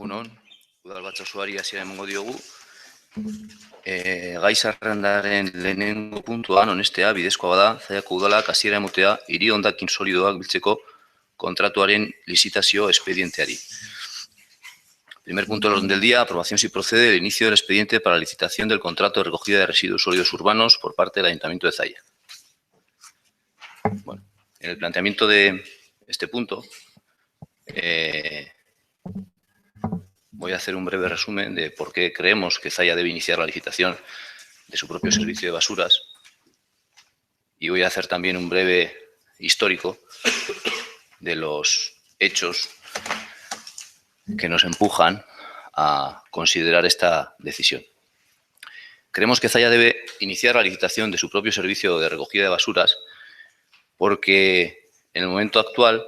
Egunon, udalbatza osoari hasiera emango diogu. Gai zerrendaren lehenengo puntuan, honestea, bidezkoa bada, Zallako udalak hasiera ematea hiri hondakin solidoak biltzeko kontratuaren licitazio expedienteari. Primer punto del orden del día, aprobación si procede el inicio del expediente para la licitación del contrato de recogida de residuos sólidos urbanos por parte del Ayuntamiento de Zalla. Bueno, en el planteamiento de este punto, voy a hacer un breve resumen de por qué creemos que Zalla debe iniciar la licitación de su propio servicio de basuras y voy a hacer también un breve histórico de los hechos que nos empujan a considerar esta decisión. Creemos que Zalla debe iniciar la licitación de su propio servicio de recogida de basuras porque en el momento actual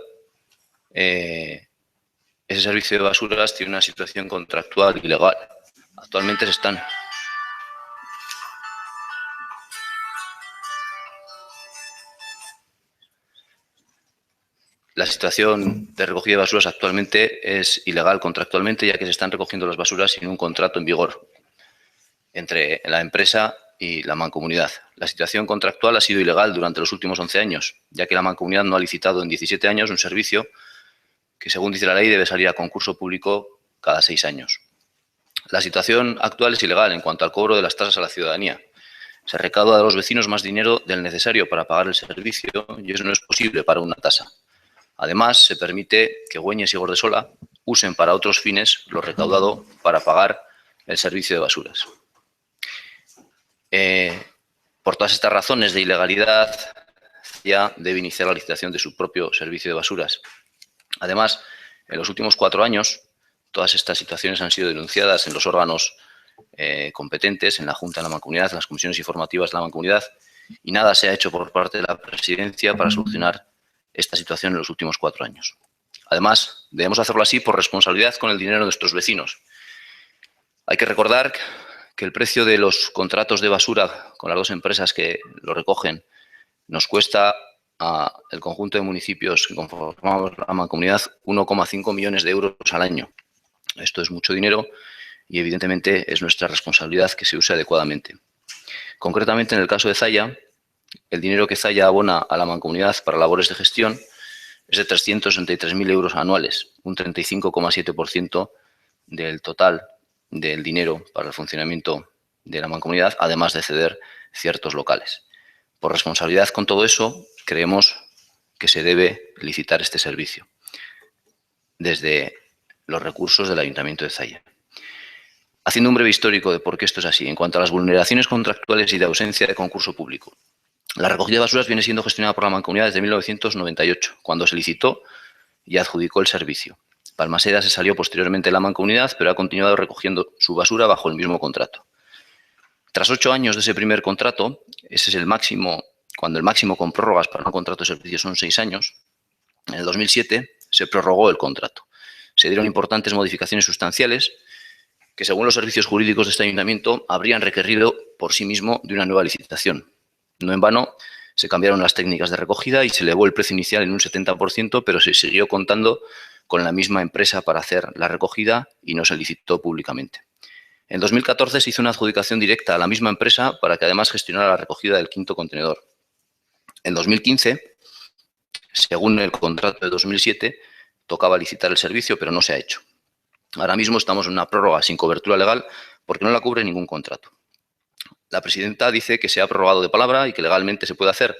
ese servicio de basuras tiene una situación contractual ilegal. Actualmente se están... La situación de recogida de basuras actualmente es ilegal contractualmente, ya que se están recogiendo las basuras sin un contrato en vigor entre la empresa y la mancomunidad. La situación contractual ha sido ilegal durante los últimos 11 años, ya que la mancomunidad no ha licitado en 17 años un servicio que, según dice la ley, debe salir a concurso público cada 6 años. La situación actual es ilegal en cuanto al cobro de las tasas a la ciudadanía. Se recauda de los vecinos más dinero del necesario para pagar el servicio y eso no es posible para una tasa. Además, se permite que Güeñes y Gordesola usen para otros fines lo recaudado para pagar el servicio de basuras. Por todas estas razones de ilegalidad, ya debe iniciar la licitación de su propio servicio de basuras. Además, en los últimos 4 años, todas estas situaciones han sido denunciadas en los órganos competentes, en la Junta de la Mancomunidad, en las comisiones informativas de la Mancomunidad, y nada se ha hecho por parte de la Presidencia para solucionar esta situación en los últimos 4 años. Además, debemos hacerlo así por responsabilidad con el dinero de nuestros vecinos. Hay que recordar que el precio de los contratos de basura con las 2 empresas que lo recogen nos cuesta al conjunto de municipios que conformamos la mancomunidad 1,5 millones de euros al año. Esto es mucho dinero y evidentemente es nuestra responsabilidad que se use adecuadamente. Concretamente, en el caso de Zalla, el dinero que Zalla abona a la mancomunidad para labores de gestión es de 363.000 euros anuales, un 35,7% del total del dinero para el funcionamiento de la mancomunidad, además de ceder ciertos locales. Por responsabilidad con todo eso, creemos que se debe licitar este servicio desde los recursos del Ayuntamiento de Zalla. Haciendo un breve histórico de por qué esto es así, en cuanto a las vulneraciones contractuales y de ausencia de concurso público. La recogida de basuras viene siendo gestionada por la mancomunidad desde 1998, cuando se licitó y adjudicó el servicio. Balmaseda se salió posteriormente de la mancomunidad, pero ha continuado recogiendo su basura bajo el mismo contrato. Tras 8 años de ese primer contrato, ese es el máximo, cuando el máximo con prórrogas para un contrato de servicio son 6 años, en el 2007 se prorrogó el contrato. Se dieron importantes modificaciones sustanciales que, según los servicios jurídicos de este ayuntamiento, habrían requerido por sí mismo de una nueva licitación. No en vano, se cambiaron las técnicas de recogida y se elevó el precio inicial en un 70%, pero se siguió contando con la misma empresa para hacer la recogida y no se licitó públicamente. En 2014 se hizo una adjudicación directa a la misma empresa para que además gestionara la recogida del 5.º contenedor. En 2015, según el contrato de 2007, tocaba licitar el servicio, pero no se ha hecho. Ahora mismo estamos en una prórroga sin cobertura legal porque no la cubre ningún contrato. La presidenta dice que se ha prorrogado de palabra y que legalmente se puede hacer,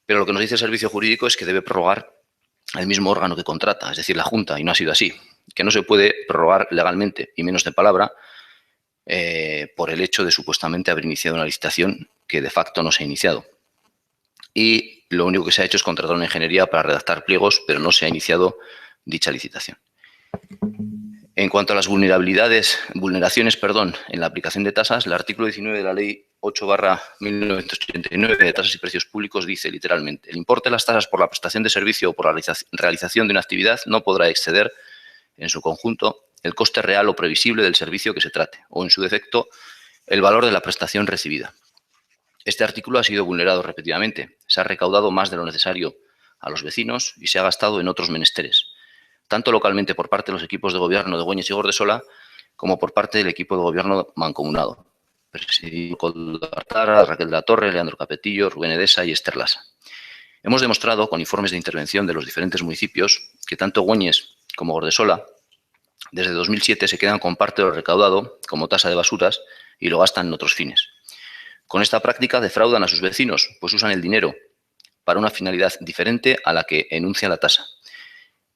pero lo que nos dice el servicio jurídico es que debe prorrogar el mismo órgano que contrata, es decir, la Junta, y no ha sido así. Que no se puede prorrogar legalmente, y menos de palabra, por el hecho de supuestamente haber iniciado una licitación que de facto no se ha iniciado. Y lo único que se ha hecho es contratar una ingeniería para redactar pliegos, pero no se ha iniciado dicha licitación. En cuanto a las vulneraciones en la aplicación de tasas, el artículo 19 de la Ley 8/1989 de tasas y precios públicos dice literalmente: el importe de las tasas por la prestación de servicio o por la realización de una actividad no podrá exceder en su conjunto el coste real o previsible del servicio que se trate, o en su defecto, el valor de la prestación recibida. Este artículo ha sido vulnerado repetidamente. Se ha recaudado más de lo necesario a los vecinos y se ha gastado en otros menesteres. tanto localmente por parte de los equipos de gobierno de Güeñes y Gordesola, como por parte del equipo de gobierno mancomunado, presidido por Raquel de la Torre, Leandro Capetillo, Rubén Edesa y Esther Lasa. Hemos demostrado, con informes de intervención de los diferentes municipios, que tanto Güeñes como Gordesola, desde 2007, se quedan con parte de lo recaudado como tasa de basuras y lo gastan en otros fines. Con esta práctica defraudan a sus vecinos, pues usan el dinero para una finalidad diferente a la que enuncia la tasa.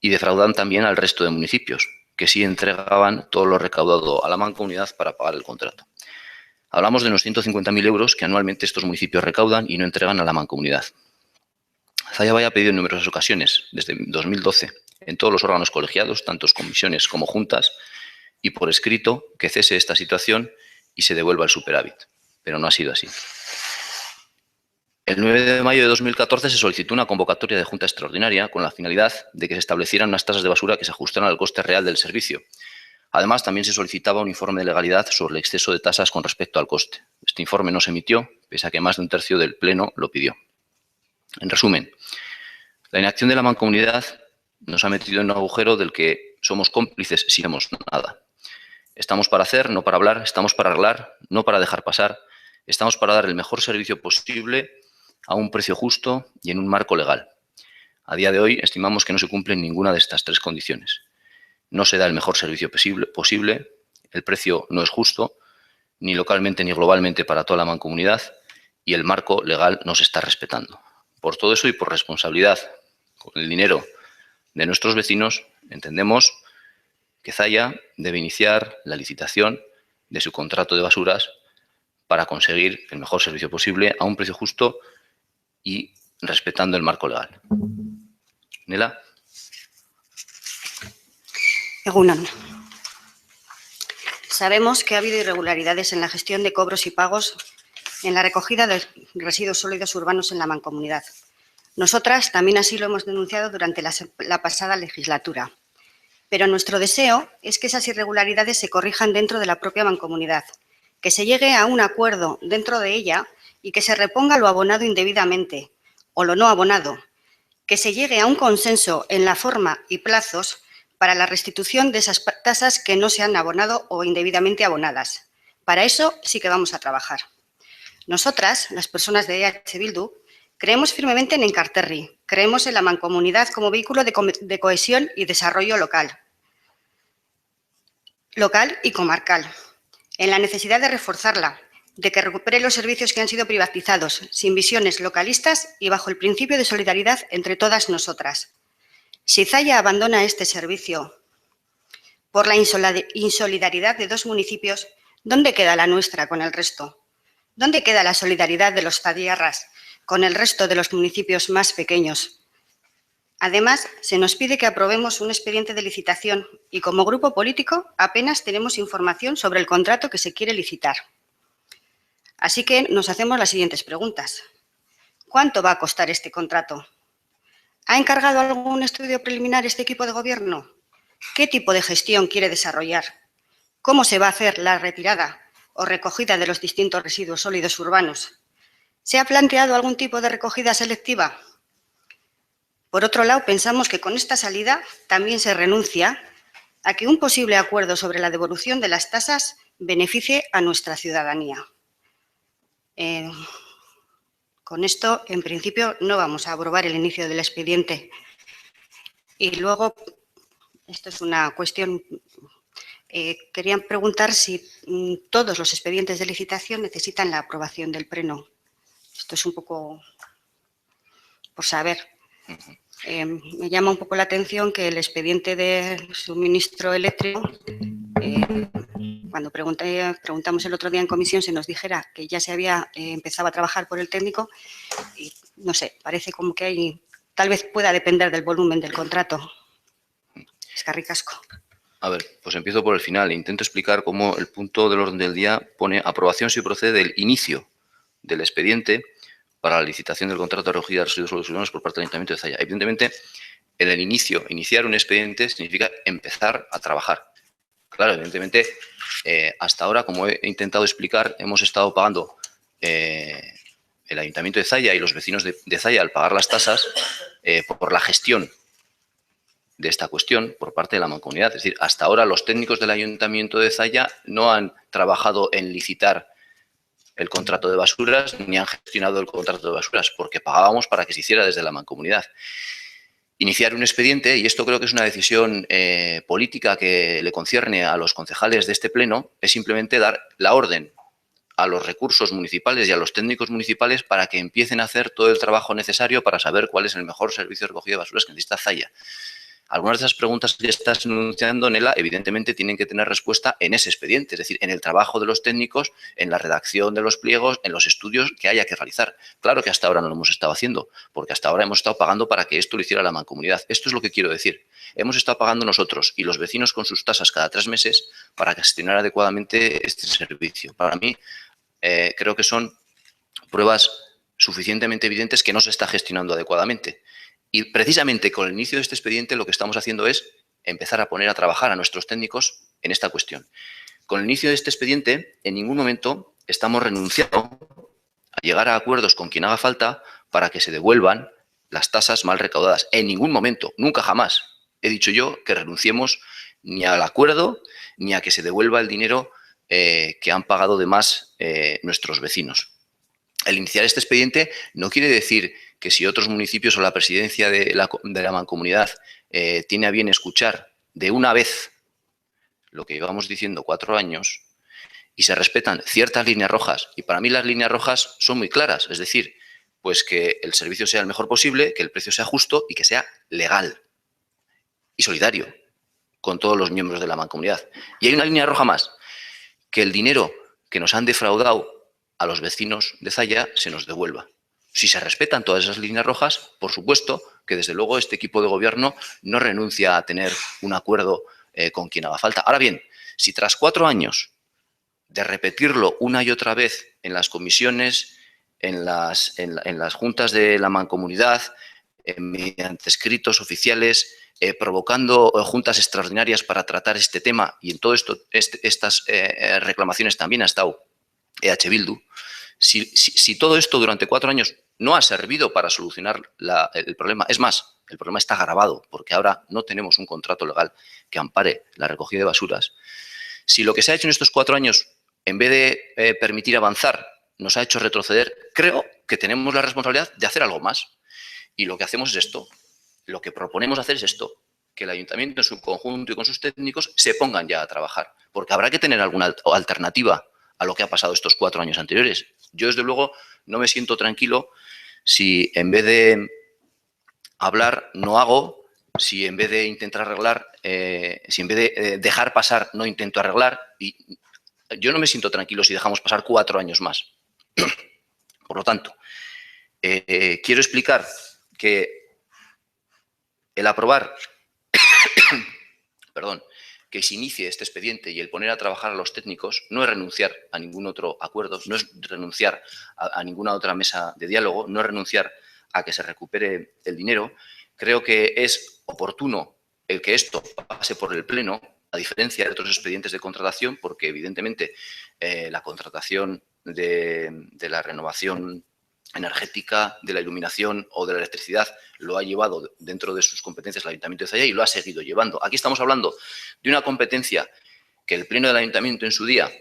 Y defraudan también al resto de municipios, que sí entregaban todo lo recaudado a la mancomunidad para pagar el contrato. Hablamos de unos 150.000 euros que anualmente estos municipios recaudan y no entregan a la mancomunidad. Zaya Valle ha pedido en numerosas ocasiones, desde 2012, en todos los órganos colegiados, tanto comisiones como juntas, y por escrito, que cese esta situación y se devuelva el superávit. Pero no ha sido así. El 9 de mayo de 2014 se solicitó una convocatoria de junta extraordinaria con la finalidad de que se establecieran unas tasas de basura que se ajustaran al coste real del servicio. Además, también se solicitaba un informe de legalidad sobre el exceso de tasas con respecto al coste. Este informe no se emitió, pese a que más de un tercio del Pleno lo pidió. En resumen, la inacción de la mancomunidad nos ha metido en un agujero del que somos cómplices si no hacemos nada. Estamos para hacer, no para hablar, estamos para arreglar, no para dejar pasar, estamos para dar el mejor servicio posible a un precio justo y en un marco legal. A día de hoy estimamos que no se cumplen ninguna de estas tres condiciones. No se da el mejor servicio posible, el precio no es justo, ni localmente ni globalmente para toda la mancomunidad, y el marco legal no se está respetando. Por todo eso y por responsabilidad con el dinero de nuestros vecinos, entendemos que Zaya debe iniciar la licitación de su contrato de basuras para conseguir el mejor servicio posible a un precio justo y respetando el marco legal. Nela. Egunon. Sabemos que ha habido irregularidades en la gestión de cobros y pagos en la recogida de residuos sólidos urbanos en la mancomunidad. Nosotras también así lo hemos denunciado durante la pasada legislatura. Pero nuestro deseo es que esas irregularidades se corrijan dentro de la propia mancomunidad, que se llegue a un acuerdo dentro de ella y que se reponga lo abonado indebidamente o lo no abonado, que se llegue a un consenso en la forma y plazos para la restitución de esas tasas que no se han abonado o indebidamente abonadas. Para eso sí que vamos a trabajar. Nosotras, las personas de EH Bildu, creemos firmemente en Enkarterri, creemos en la mancomunidad como vehículo de cohesión y desarrollo local y comarcal, en la necesidad de reforzarla, de que recupere los servicios que han sido privatizados, sin visiones localistas y bajo el principio de solidaridad entre todas nosotras. Si Zaya abandona este servicio por la insolidaridad de dos municipios, ¿dónde queda la nuestra con el resto? ¿Dónde queda la solidaridad de los zayarras con el resto de los municipios más pequeños? Además, se nos pide que aprobemos un expediente de licitación y, como grupo político, apenas tenemos información sobre el contrato que se quiere licitar. Así que nos hacemos las siguientes preguntas. ¿Cuánto va a costar este contrato? ¿Ha encargado algún estudio preliminar este equipo de gobierno? ¿Qué tipo de gestión quiere desarrollar? ¿Cómo se va a hacer la retirada o recogida de los distintos residuos sólidos urbanos? ¿Se ha planteado algún tipo de recogida selectiva? Por otro lado, pensamos que con esta salida también se renuncia a que un posible acuerdo sobre la devolución de las tasas beneficie a nuestra ciudadanía. Con esto, en principio, no vamos a aprobar el inicio del expediente. Y luego, esto es una cuestión, querían preguntar si todos los expedientes de licitación necesitan la aprobación del Pleno. Esto es un poco por saber. Me llama un poco la atención que el expediente de suministro eléctrico, cuando preguntamos el otro día en comisión, se nos dijera que ya se había empezado a trabajar por el técnico y, no sé, parece como que hay, tal vez pueda depender del volumen del contrato. Eskerrik asko. A ver, pues empiezo por el final. Intento explicar cómo el punto del orden del día pone aprobación si procede del inicio del expediente para la licitación del contrato de recogida de residuos sólidos urbanos por parte del Ayuntamiento de Zaya. Evidentemente, en el inicio, iniciar un expediente significa empezar a trabajar. Claro, evidentemente, hasta ahora, como he intentado explicar, hemos estado pagando el Ayuntamiento de Zaya y los vecinos de Zaya al pagar las tasas por la gestión de esta cuestión por parte de la Mancomunidad. Es decir, hasta ahora los técnicos del Ayuntamiento de Zalla no han trabajado en licitar el contrato de basuras ni han gestionado el contrato de basuras porque pagábamos para que se hiciera desde la Mancomunidad. Iniciar un expediente, y esto creo que es una decisión política que le concierne a los concejales de este pleno, es simplemente dar la orden a los recursos municipales y a los técnicos municipales para que empiecen a hacer todo el trabajo necesario para saber cuál es el mejor servicio de recogida de basuras que necesita Zalla. Algunas de esas preguntas que estás enunciando, Nela, evidentemente tienen que tener respuesta en ese expediente, es decir, en el trabajo de los técnicos, en la redacción de los pliegos, en los estudios que haya que realizar. Claro que hasta ahora no lo hemos estado haciendo, porque hasta ahora hemos estado pagando para que esto lo hiciera la Mancomunidad. Esto es lo que quiero decir. Hemos estado pagando nosotros y los vecinos con sus tasas cada 3 meses para gestionar adecuadamente este servicio. Para mí, creo que son pruebas suficientemente evidentes que no se está gestionando adecuadamente. Y precisamente con el inicio de este expediente lo que estamos haciendo es empezar a poner a trabajar a nuestros técnicos en esta cuestión. Con el inicio de este expediente, en ningún momento estamos renunciando a llegar a acuerdos con quien haga falta para que se devuelvan las tasas mal recaudadas. En ningún momento, nunca jamás he dicho yo que renunciemos ni al acuerdo ni a que se devuelva el dinero que han pagado de más nuestros vecinos. El iniciar este expediente no quiere decir que si otros municipios o la presidencia de la Mancomunidad tiene a bien escuchar de una vez lo que llevamos diciendo 4 años y se respetan ciertas líneas rojas, y para mí las líneas rojas son muy claras, es decir, pues que el servicio sea el mejor posible, que el precio sea justo y que sea legal y solidario con todos los miembros de la Mancomunidad. Y hay una línea roja más, que el dinero que nos han defraudado a los vecinos de Zalla se nos devuelva. Si se respetan todas esas líneas rojas, por supuesto que desde luego este equipo de gobierno no renuncia a tener un acuerdo con quien haga falta. Ahora bien, si tras 4 años de repetirlo una y otra vez en las comisiones, en las juntas de la Mancomunidad, mediante escritos oficiales, provocando juntas extraordinarias para tratar este tema, y en todo esto, estas reclamaciones también ha estado EH Bildu, si todo esto durante 4 años no ha servido para solucionar el problema, es más, el problema está agravado porque ahora no tenemos un contrato legal que ampare la recogida de basuras. Si lo que se ha hecho en estos 4 años, en vez de permitir avanzar, nos ha hecho retroceder, creo que tenemos la responsabilidad de hacer algo más. Y lo que hacemos es esto. Lo que proponemos hacer es esto, que el ayuntamiento en su conjunto y con sus técnicos se pongan ya a trabajar, porque habrá que tener alguna alternativa a lo que ha pasado estos 4 años anteriores. Yo, desde luego, no me siento tranquilo si en vez de hablar no hago, si en vez de intentar arreglar, si en vez de dejar pasar no intento arreglar, y yo no me siento tranquilo si dejamos pasar 4 años más. Por lo tanto, quiero explicar que el aprobar, perdón, que se inicie este expediente y el poner a trabajar a los técnicos no es renunciar a ningún otro acuerdo, no es renunciar a ninguna otra mesa de diálogo, no es renunciar a que se recupere el dinero. Creo que es oportuno el que esto pase por el Pleno, a diferencia de otros expedientes de contratación, porque evidentemente la contratación de la renovación energética, de la iluminación o de la electricidad lo ha llevado dentro de sus competencias el Ayuntamiento de Zalla y lo ha seguido llevando. Aquí estamos hablando de una competencia que el Pleno del Ayuntamiento en su día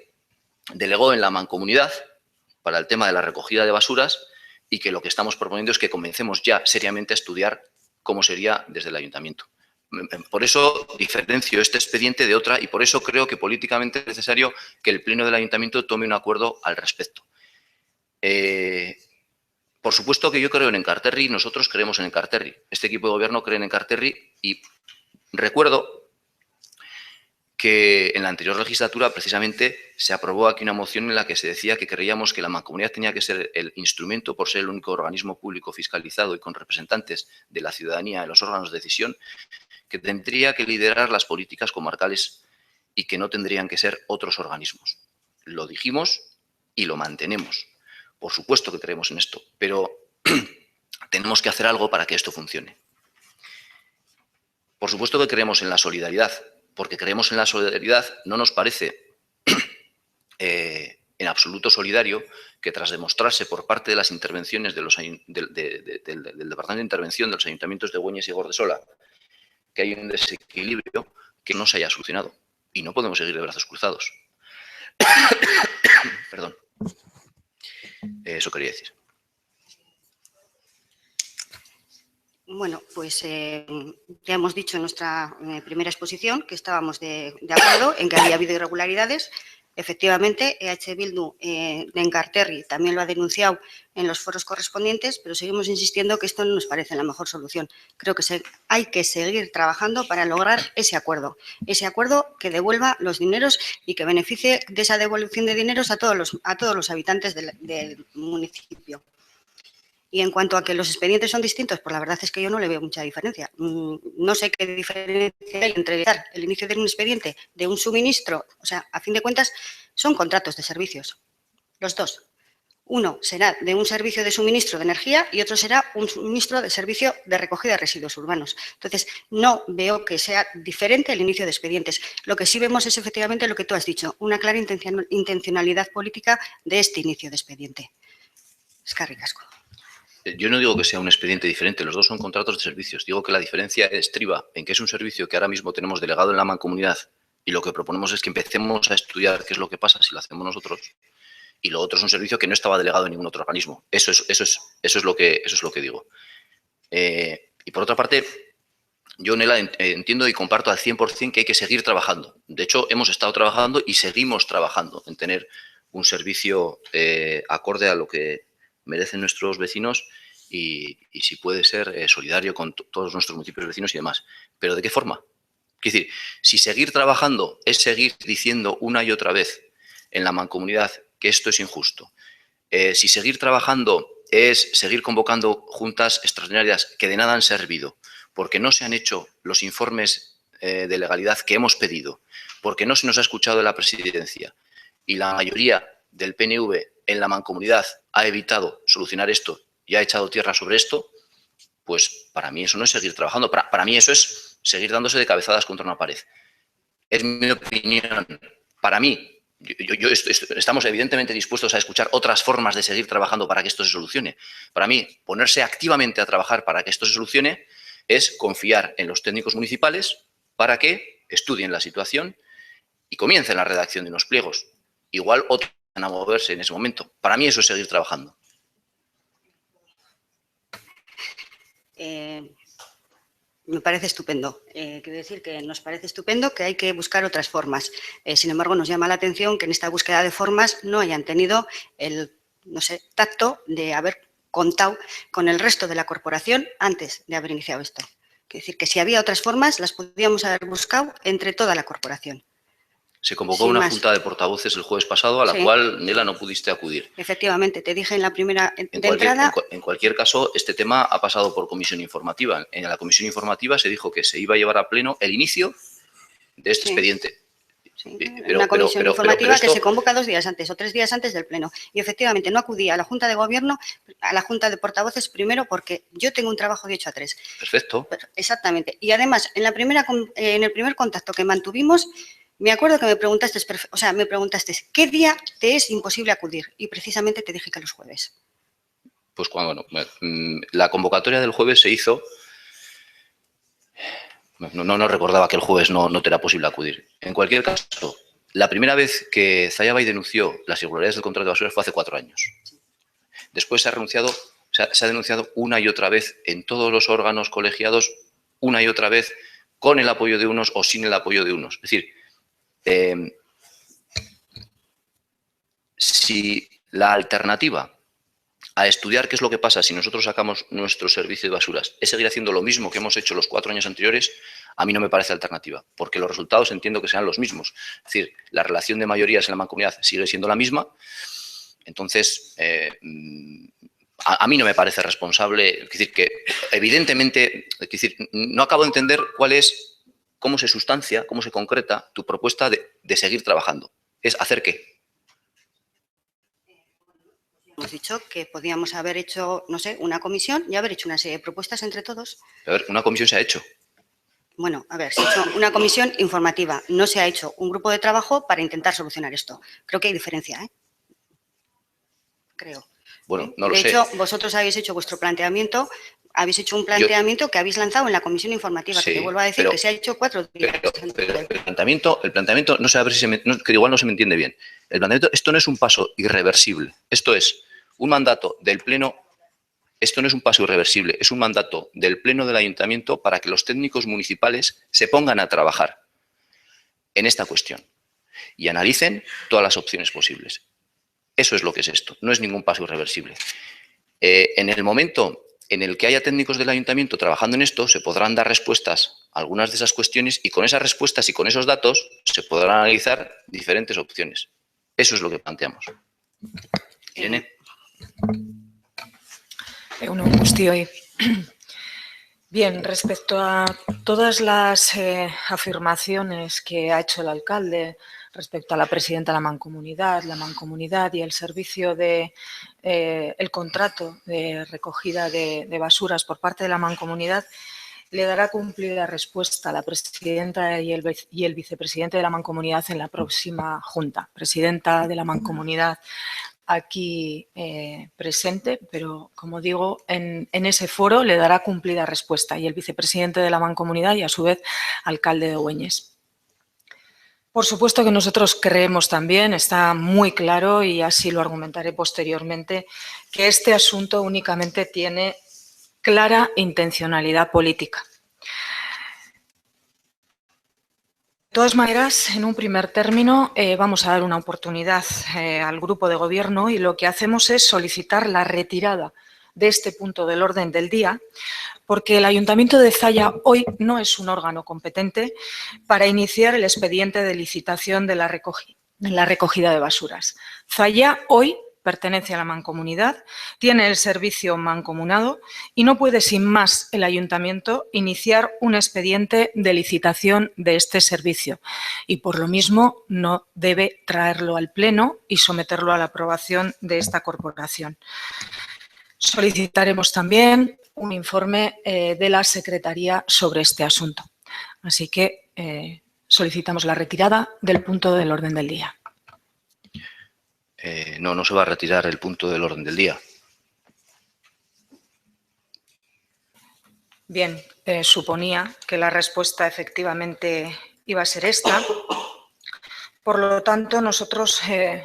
delegó en la Mancomunidad para el tema de la recogida de basuras y que lo que estamos proponiendo es que comencemos ya seriamente a estudiar cómo sería desde el Ayuntamiento. Por eso diferencio este expediente de otra y por eso creo que políticamente es necesario que el Pleno del Ayuntamiento tome un acuerdo al respecto. Por supuesto que yo creo en Enkarterri, nosotros creemos en Enkarterri. Este equipo de gobierno cree en Enkarterri y recuerdo que en la anterior legislatura precisamente se aprobó aquí una moción en la que se decía que creíamos que la Mancomunidad tenía que ser el instrumento, por ser el único organismo público fiscalizado y con representantes de la ciudadanía en los órganos de decisión, que tendría que liderar las políticas comarcales y que no tendrían que ser otros organismos. Lo dijimos y lo mantenemos. Por supuesto que creemos en esto, pero tenemos que hacer algo para que esto funcione. Por supuesto que creemos en la solidaridad, porque creemos en la solidaridad, no nos parece en absoluto solidario que tras demostrarse por parte de las intervenciones del Departamento de Intervención de los Ayuntamientos de Güeñes y Gordesola que hay un desequilibrio que no se haya solucionado. Y no podemos seguir de brazos cruzados. Perdón. Eso quería decir. Bueno, pues ya hemos dicho en nuestra primera exposición que estábamos de acuerdo en que había habido irregularidades. Efectivamente, EH Bildu de Enkarterri también lo ha denunciado en los foros correspondientes, pero seguimos insistiendo que esto no nos parece la mejor solución. Creo que hay que seguir trabajando para lograr ese acuerdo que devuelva los dineros y que beneficie de esa devolución de dineros a todos los habitantes del municipio. Y en cuanto a que los expedientes son distintos, pues la verdad es que yo no le veo mucha diferencia. No sé qué diferencia hay entre el inicio de un expediente de un suministro, o sea, a fin de cuentas, son contratos de servicios, los dos. Uno será de un servicio de suministro de energía y otro será un suministro de servicio de recogida de residuos urbanos. Entonces, no veo que sea diferente el inicio de expedientes. Lo que sí vemos es efectivamente lo que tú has dicho, una clara intencionalidad política de este inicio de expediente. Eskerrik asko. Yo no digo que sea un expediente diferente, los dos son contratos de servicios. Digo que la diferencia estriba en que es un servicio que ahora mismo tenemos delegado en la mancomunidad y lo que proponemos es que empecemos a estudiar qué es lo que pasa si lo hacemos nosotros. Y lo otro es un servicio que no estaba delegado en ningún otro organismo. Eso es lo que digo. Y por otra parte, yo, Nela, entiendo y comparto al 100% que hay que seguir trabajando. De hecho, hemos estado trabajando y seguimos trabajando en tener un servicio acorde a lo que merecen nuestros vecinos y si puede ser solidario con todos nuestros municipios vecinos y demás. ¿Pero de qué forma? Es decir, si seguir trabajando es seguir diciendo una y otra vez en la mancomunidad que esto es injusto, si seguir trabajando es seguir convocando juntas extraordinarias que de nada han servido, porque no se han hecho los informes de legalidad que hemos pedido, porque no se nos ha escuchado de la presidencia y la mayoría del PNV en la mancomunidad ha evitado solucionar esto y ha echado tierra sobre esto, pues para mí eso no es seguir trabajando. Para mí eso es seguir dándose de cabezadas contra una pared. Es mi opinión. Para mí, estamos evidentemente dispuestos a escuchar otras formas de seguir trabajando para que esto se solucione. Para mí, ponerse activamente a trabajar para que esto se solucione es confiar en los técnicos municipales para que estudien la situación y comiencen la redacción de unos pliegos. Igual otros van a moverse en ese momento. Para mí eso es seguir trabajando. Me parece estupendo. Quiero decir que nos parece estupendo que hay que buscar otras formas. Sin embargo, nos llama la atención que en esta búsqueda de formas no hayan tenido el, no sé, tacto de haber contado con el resto de la corporación antes de haber iniciado esto. Quiero decir que si había otras formas, las podríamos haber buscado entre toda la corporación. Se convocó una junta de portavoces el jueves pasado a la cual, Nela, no pudiste acudir. Efectivamente, te dije en la primera entrada. En cualquier caso, este tema ha pasado por comisión informativa. En la comisión informativa se dijo que se iba a llevar a pleno el inicio de este expediente. Sí, una comisión informativa que se convoca 2 días antes o 3 días antes del pleno. Y efectivamente no acudí a la Junta de Gobierno, a la Junta de Portavoces, primero porque yo tengo un trabajo de 8 a 3. Perfecto. Exactamente. Y además, en el primer contacto que mantuvimos, me acuerdo que me preguntaste, ¿qué día te es imposible acudir? Y precisamente te dije que los jueves. Pues bueno, la convocatoria del jueves se hizo. No recordaba que el jueves no te era posible acudir. En cualquier caso, la primera vez que Zayabay denunció las irregularidades del contrato de basuras fue hace 4 años. Después se ha denunciado una y otra vez en todos los órganos colegiados, una y otra vez con el apoyo de unos o sin el apoyo de unos. Es decir, si la alternativa a estudiar qué es lo que pasa si nosotros sacamos nuestro servicio de basuras es seguir haciendo lo mismo que hemos hecho los 4 años anteriores, a mí no me parece alternativa, porque los resultados entiendo que serán los mismos. Es decir, la relación de mayorías en la mancomunidad sigue siendo la misma, entonces a mí no me parece responsable. Es decir, que evidentemente, no acabo de entender cómo se sustancia, cómo se concreta tu propuesta de seguir trabajando. ¿Es hacer qué? Hemos dicho que podíamos haber hecho, no sé, una comisión y haber hecho una serie de propuestas entre todos. A ver, una comisión se ha hecho. Bueno, a ver, se ha hecho una comisión informativa. No se ha hecho un grupo de trabajo para intentar solucionar esto. Creo que hay diferencia, ¿eh? Creo. Bueno, no lo sé. De hecho, vosotros habéis hecho vuestro planteamiento habéis hecho un planteamiento que habéis lanzado en la comisión informativa, sí, que te vuelvo a decir que se ha hecho 4 días. Pero el planteamiento, no sé, a ver si que igual no se me entiende bien. El planteamiento, esto no es un paso irreversible. Esto es un mandato del Pleno. Esto no es un paso irreversible, es un mandato del Pleno del Ayuntamiento para que los técnicos municipales se pongan a trabajar en esta cuestión y analicen todas las opciones posibles. Eso es lo que es esto, no es ningún paso irreversible. En el momento en el que haya técnicos del Ayuntamiento trabajando en esto, se podrán dar respuestas a algunas de esas cuestiones y con esas respuestas y con esos datos se podrán analizar diferentes opciones. Eso es lo que planteamos. Irene. Bien, respecto a todas las afirmaciones que ha hecho el alcalde respecto a la presidenta de la Mancomunidad y el servicio de el contrato de recogida de basuras por parte de la Mancomunidad, le dará cumplida respuesta a la presidenta y el vicepresidente de la Mancomunidad en la próxima junta. Presidenta de la Mancomunidad aquí presente, pero como digo, en ese foro le dará cumplida respuesta y el vicepresidente de la Mancomunidad y a su vez alcalde de Güeñes. Por supuesto que nosotros creemos también, está muy claro y así lo argumentaré posteriormente, que este asunto únicamente tiene clara intencionalidad política. De todas maneras, en un primer término, vamos a dar una oportunidad al grupo de gobierno y lo que hacemos es solicitar la retirada de este punto del orden del día, porque el Ayuntamiento de Zalla hoy no es un órgano competente para iniciar el expediente de licitación de la recogida de basuras. Zalla hoy pertenece a la Mancomunidad, tiene el servicio mancomunado y no puede sin más el Ayuntamiento iniciar un expediente de licitación de este servicio y por lo mismo no debe traerlo al Pleno y someterlo a la aprobación de esta corporación. Solicitaremos también un informe de la Secretaría sobre este asunto. Así que solicitamos la retirada del punto del orden del día. No se va a retirar el punto del orden del día. Bien, suponía que la respuesta efectivamente iba a ser esta. Por lo tanto, nosotros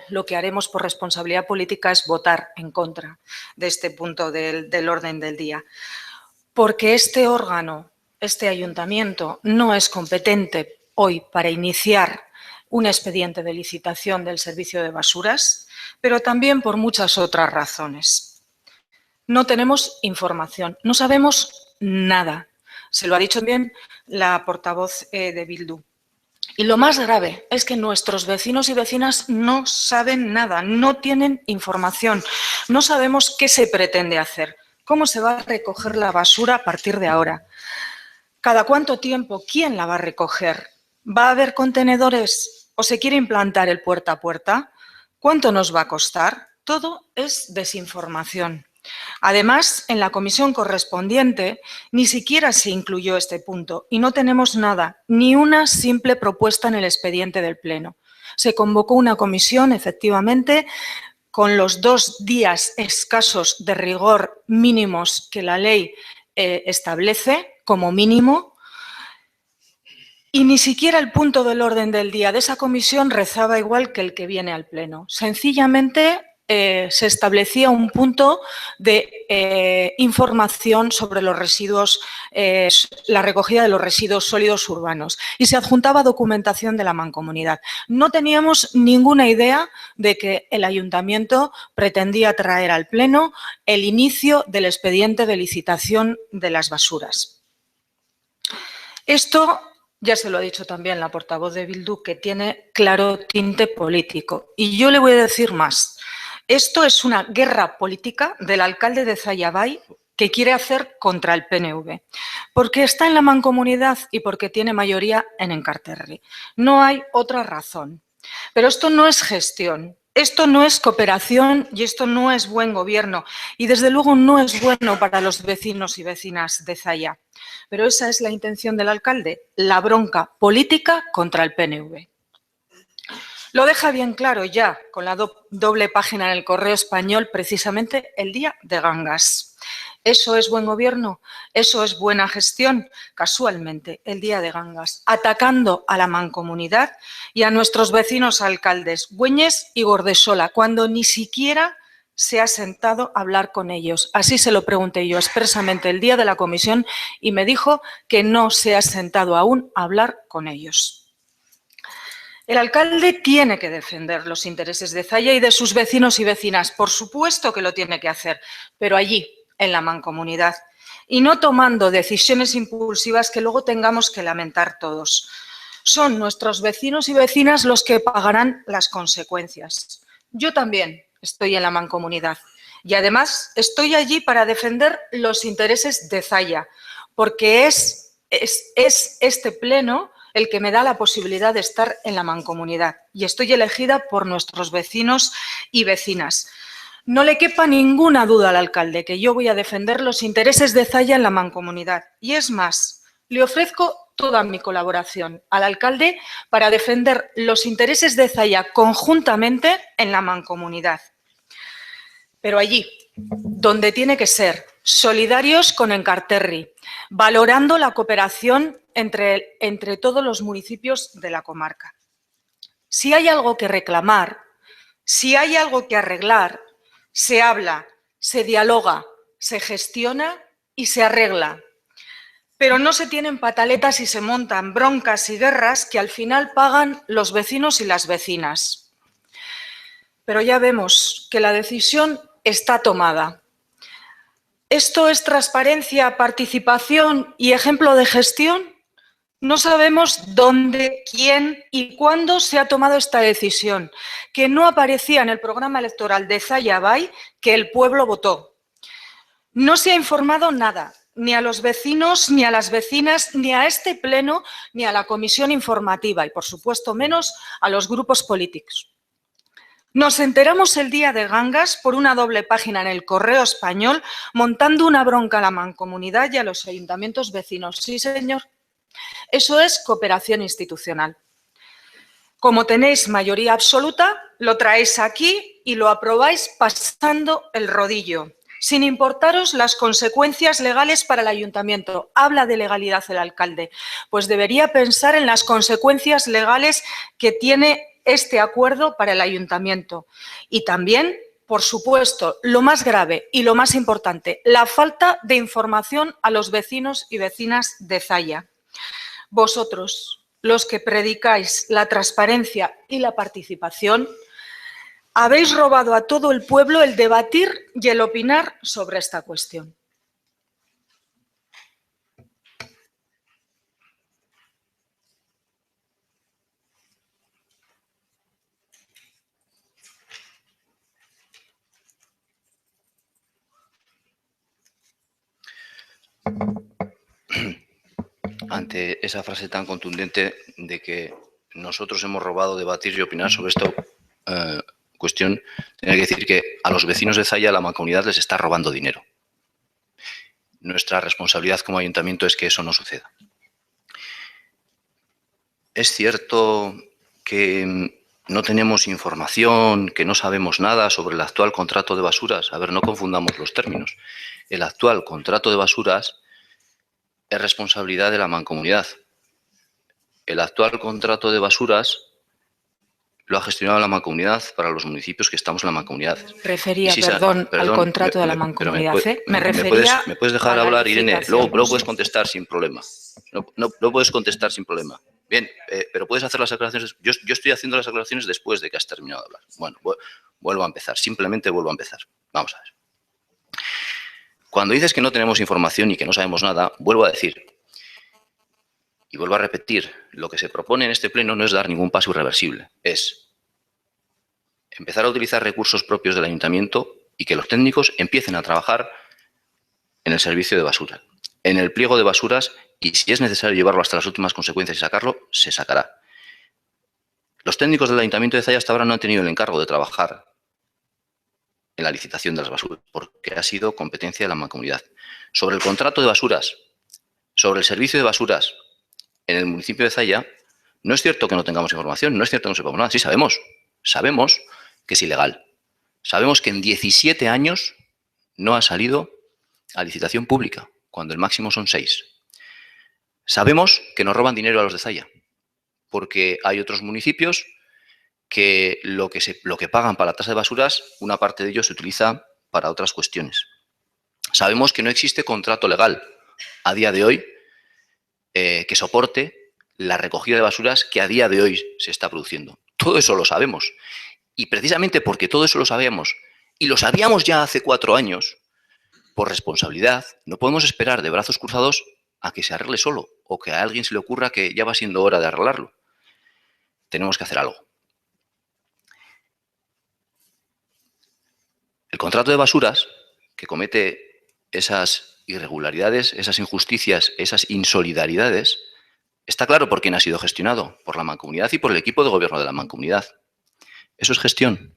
lo que haremos por responsabilidad política es votar en contra de este punto del orden del día. Porque este órgano, este ayuntamiento, no es competente hoy para iniciar un expediente de licitación del servicio de basuras, pero también por muchas otras razones. No tenemos información, no sabemos nada. Se lo ha dicho bien la portavoz de Bildu. Y lo más grave es que nuestros vecinos y vecinas no saben nada, no tienen información, no sabemos qué se pretende hacer, cómo se va a recoger la basura a partir de ahora, cada cuánto tiempo, quién la va a recoger, va a haber contenedores o se quiere implantar el puerta a puerta, cuánto nos va a costar, todo es desinformación. Además, en la comisión correspondiente ni siquiera se incluyó este punto y no tenemos nada, ni una simple propuesta en el expediente del Pleno. Se convocó una comisión, efectivamente, con los 2 días escasos de rigor mínimos que la ley establece como mínimo y ni siquiera el punto del orden del día de esa comisión rezaba igual que el que viene al Pleno. Sencillamente se establecía un punto de información sobre los residuos, la recogida de los residuos sólidos urbanos y se adjuntaba documentación de la Mancomunidad. No teníamos ninguna idea de que el Ayuntamiento pretendía traer al Pleno el inicio del expediente de licitación de las basuras. Esto ya se lo ha dicho también la portavoz de Bildu, que tiene claro tinte político. Y yo le voy a decir más. Esto es una guerra política del alcalde de Zalla Bay que quiere hacer contra el PNV, porque está en la Mancomunidad y porque tiene mayoría en Enkarterri. No hay otra razón. Pero esto no es gestión, esto no es cooperación y esto no es buen gobierno. Y desde luego no es bueno para los vecinos y vecinas de Zalla. Pero esa es la intención del alcalde, la bronca política contra el PNV. Lo deja bien claro ya con la doble página en el Correo Español, precisamente el día de Gangas. ¿Eso es buen gobierno? ¿Eso es buena gestión? Casualmente, el día de Gangas, atacando a la mancomunidad y a nuestros vecinos alcaldes, Güeñes y Gordesola, cuando ni siquiera se ha sentado a hablar con ellos. Así se lo pregunté yo expresamente el día de la comisión y me dijo que no se ha sentado aún a hablar con ellos. El alcalde tiene que defender los intereses de Zalla y de sus vecinos y vecinas. Por supuesto que lo tiene que hacer, pero allí, en la mancomunidad, y no tomando decisiones impulsivas que luego tengamos que lamentar todos. Son nuestros vecinos y vecinas los que pagarán las consecuencias. Yo también estoy en la mancomunidad y además estoy allí para defender los intereses de Zalla, porque es este pleno el que me da la posibilidad de estar en la mancomunidad y estoy elegida por nuestros vecinos y vecinas. No le quepa ninguna duda al alcalde que yo voy a defender los intereses de Zalla en la mancomunidad. Y es más, le ofrezco toda mi colaboración al alcalde para defender los intereses de Zalla conjuntamente en la mancomunidad. Pero allí, donde tiene que ser, solidarios con Encarterri, valorando la cooperación entre todos los municipios de la comarca. Si hay algo que reclamar, si hay algo que arreglar, se habla, se dialoga, se gestiona y se arregla. Pero no se tienen pataletas y se montan broncas y guerras que al final pagan los vecinos y las vecinas. Pero ya vemos que la decisión está tomada. ¿Esto es transparencia, participación y ejemplo de gestión? No sabemos dónde, quién y cuándo se ha tomado esta decisión, que no aparecía en el programa electoral de Zalla Bay que el pueblo votó. No se ha informado nada, ni a los vecinos, ni a las vecinas, ni a este pleno, ni a la comisión informativa y, por supuesto, menos a los grupos políticos. Nos enteramos el día de Gangas por una doble página en el Correo Español montando una bronca a la mancomunidad y a los ayuntamientos vecinos. Sí, señor. Eso es cooperación institucional. Como tenéis mayoría absoluta, lo traéis aquí y lo aprobáis pasando el rodillo, sin importaros las consecuencias legales para el ayuntamiento. Habla de legalidad el alcalde, pues debería pensar en las consecuencias legales que tiene este acuerdo para el ayuntamiento. Y también, por supuesto, lo más grave y lo más importante, la falta de información a los vecinos y vecinas de Zalla. Vosotros, los que predicáis la transparencia y la participación, habéis robado a todo el pueblo el debatir y el opinar sobre esta cuestión. Ante esa frase tan contundente de que nosotros hemos robado debatir y opinar sobre esta cuestión, tenía que decir que a los vecinos de Zalla la mancomunidad les está robando dinero. Nuestra responsabilidad como ayuntamiento es que eso no suceda. Es cierto que no tenemos información, que no sabemos nada sobre el actual contrato de basuras. A ver, no confundamos los términos. El actual contrato de basuras es responsabilidad de la mancomunidad. El actual contrato de basuras lo ha gestionado la mancomunidad para los municipios que estamos en la mancomunidad. Refería, perdón, al contrato de la mancomunidad. ¿Me puedes dejar hablar, Irene? Luego puedes contestar sin problema. No puedes contestar sin problema. Bien, pero puedes hacer las aclaraciones. Yo estoy haciendo las aclaraciones después de que has terminado de hablar. Bueno, vuelvo a empezar. Simplemente vuelvo a empezar. Vamos a ver. Cuando dices que no tenemos información y que no sabemos nada, vuelvo a decir y vuelvo a repetir, lo que se propone en este pleno no es dar ningún paso irreversible, es empezar a utilizar recursos propios del ayuntamiento y que los técnicos empiecen a trabajar en el servicio de basura, en el pliego de basuras y si es necesario llevarlo hasta las últimas consecuencias y sacarlo, se sacará. Los técnicos del ayuntamiento de Zalla hasta ahora no han tenido el encargo de trabajar en la licitación de las basuras, porque ha sido competencia de la mancomunidad. Sobre el contrato de basuras, sobre el servicio de basuras, en el municipio de Zalla No es cierto que no tengamos información, no es cierto que no sepamos nada. Sí, sabemos que es ilegal. Sabemos que en 17 años no ha salido a licitación pública, cuando el máximo son 6. Sabemos que nos roban dinero a los de Zalla, porque hay otros municipios que lo que pagan para la tasa de basuras, una parte de ellos se utiliza para otras cuestiones. Sabemos que no existe contrato legal a día de hoy que soporte la recogida de basuras que a día de hoy se está produciendo. Todo eso lo sabemos. Y precisamente porque todo eso lo sabíamos, y lo sabíamos ya hace 4 años, por responsabilidad, no podemos esperar de brazos cruzados a que se arregle solo o que a alguien se le ocurra que ya va siendo hora de arreglarlo. Tenemos que hacer algo. El contrato de basuras, que comete esas irregularidades, esas injusticias, esas insolidaridades, está claro por quién ha sido gestionado, por la Mancomunidad y por el equipo de gobierno de la Mancomunidad. Eso es gestión.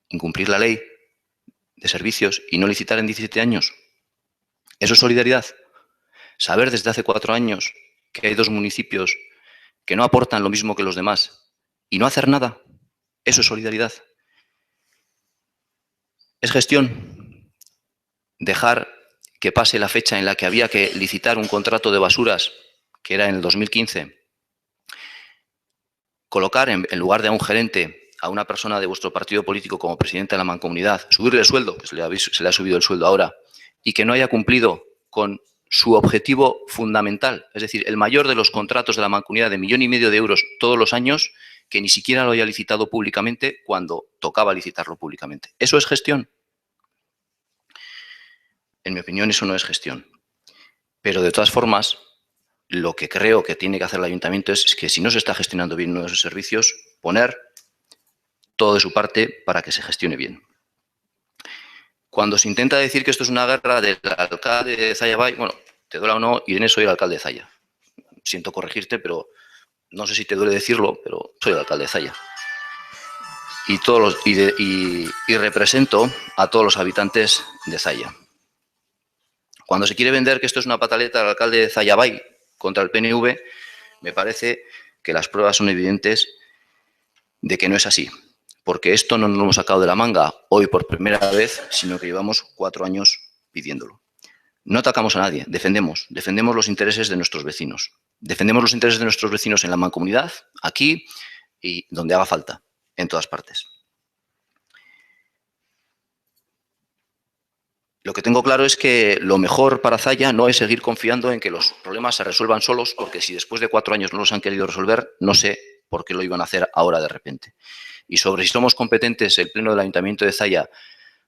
Incumplir la ley de servicios y no licitar en 17 años. Eso es solidaridad. Saber desde hace 4 años que hay 2 municipios que no aportan lo mismo que los demás y no hacer nada, eso es solidaridad. Es gestión. Dejar que pase la fecha en la que había que licitar un contrato de basuras, que era en el 2015, colocar en lugar de a un gerente a una persona de vuestro partido político como presidente de la Mancomunidad, subirle el sueldo, que se le ha subido el sueldo ahora, y que no haya cumplido con su objetivo fundamental, es decir, el mayor de los contratos de la Mancomunidad de 1,5 millones de euros todos los años, que ni siquiera lo haya licitado públicamente cuando tocaba licitarlo públicamente. ¿Eso es gestión? En mi opinión, eso no es gestión. Pero de todas formas, lo que creo que tiene que hacer el ayuntamiento es que si no se está gestionando bien uno de esos servicios, poner todo de su parte para que se gestione bien. Cuando se intenta decir que esto es una guerra del alcalde de Zalla Bay, bueno, te duela o no, Irene, soy el alcalde de Zalla. Siento corregirte, pero no sé si te duele decirlo, pero soy el alcalde de Zalla. Y represento a todos los habitantes de Zalla. Cuando se quiere vender que esto es una pataleta del alcalde de Zalla Bay contra el PNV, me parece que las pruebas son evidentes de que no es así. Porque esto no nos lo hemos sacado de la manga hoy por primera vez, sino que llevamos 4 años pidiéndolo. No atacamos a nadie, defendemos los intereses de nuestros vecinos. Defendemos los intereses de nuestros vecinos en la Mancomunidad, aquí y donde haga falta, en todas partes. Lo que tengo claro es que lo mejor para Zalla no es seguir confiando en que los problemas se resuelvan solos, porque si después de 4 años no los han querido resolver, no sé por qué lo iban a hacer ahora de repente. Y sobre si somos competentes, el Pleno del Ayuntamiento de Zalla,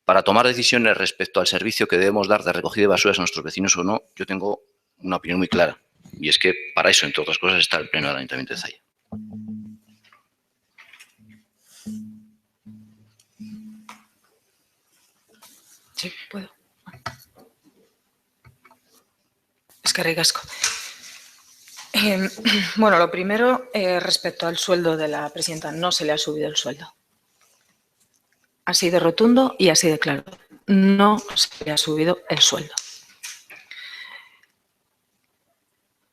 para tomar decisiones respecto al servicio que debemos dar de recogida de basuras a nuestros vecinos o no, yo tengo una opinión muy clara. Y es que para eso, entre otras cosas, está el Pleno del Ayuntamiento de Zalla. Sí, puedo. Es que ricasco. Bueno, lo primero, respecto al sueldo de la presidenta, no se le ha subido el sueldo. Así de rotundo y así de claro. No se le ha subido el sueldo.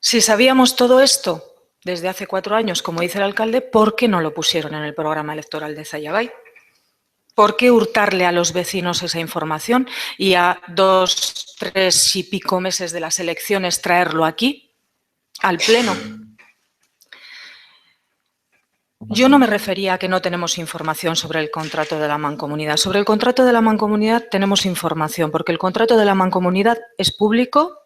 Si sabíamos todo esto desde hace 4 años, como dice el alcalde, ¿por qué no lo pusieron en el programa electoral de Zalla Bay? ¿Por qué hurtarle a los vecinos esa información y a 2, 3 y pico meses de las elecciones traerlo aquí, al Pleno? Yo no me refería a que no tenemos información sobre el contrato de la Mancomunidad. Sobre el contrato de la Mancomunidad tenemos información, porque el contrato de la Mancomunidad es público,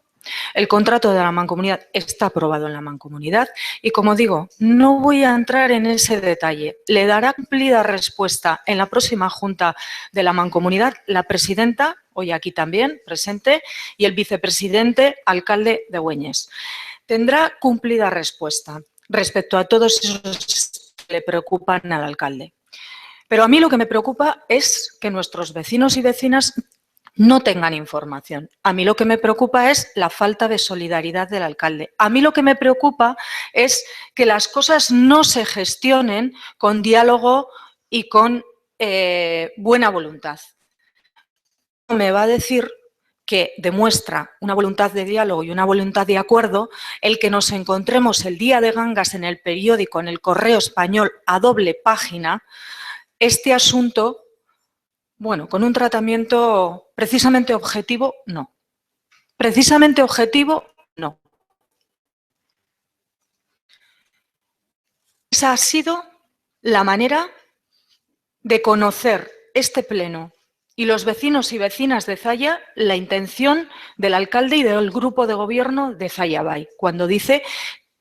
el contrato de la Mancomunidad está aprobado en la Mancomunidad y, como digo, no voy a entrar en ese detalle. Le dará cumplida respuesta en la próxima Junta de la Mancomunidad la presidenta, hoy aquí también presente, y el vicepresidente alcalde de Güeñes. Tendrá cumplida respuesta respecto a todos esos que le preocupan al alcalde. Pero a mí lo que me preocupa es que nuestros vecinos y vecinas no tengan información. A mí lo que me preocupa es la falta de solidaridad del alcalde. A mí lo que me preocupa es que las cosas no se gestionen con diálogo y con buena voluntad. Me va a decir que demuestra una voluntad de diálogo y una voluntad de acuerdo el que nos encontremos el día de Gangas en el periódico, en el Correo Español, a doble página, este asunto, bueno, con un tratamiento precisamente objetivo, no. Precisamente objetivo, no. Esa ha sido la manera de conocer este pleno y los vecinos y vecinas de Zalla la intención del alcalde y del grupo de gobierno de Zalla Bay, cuando dice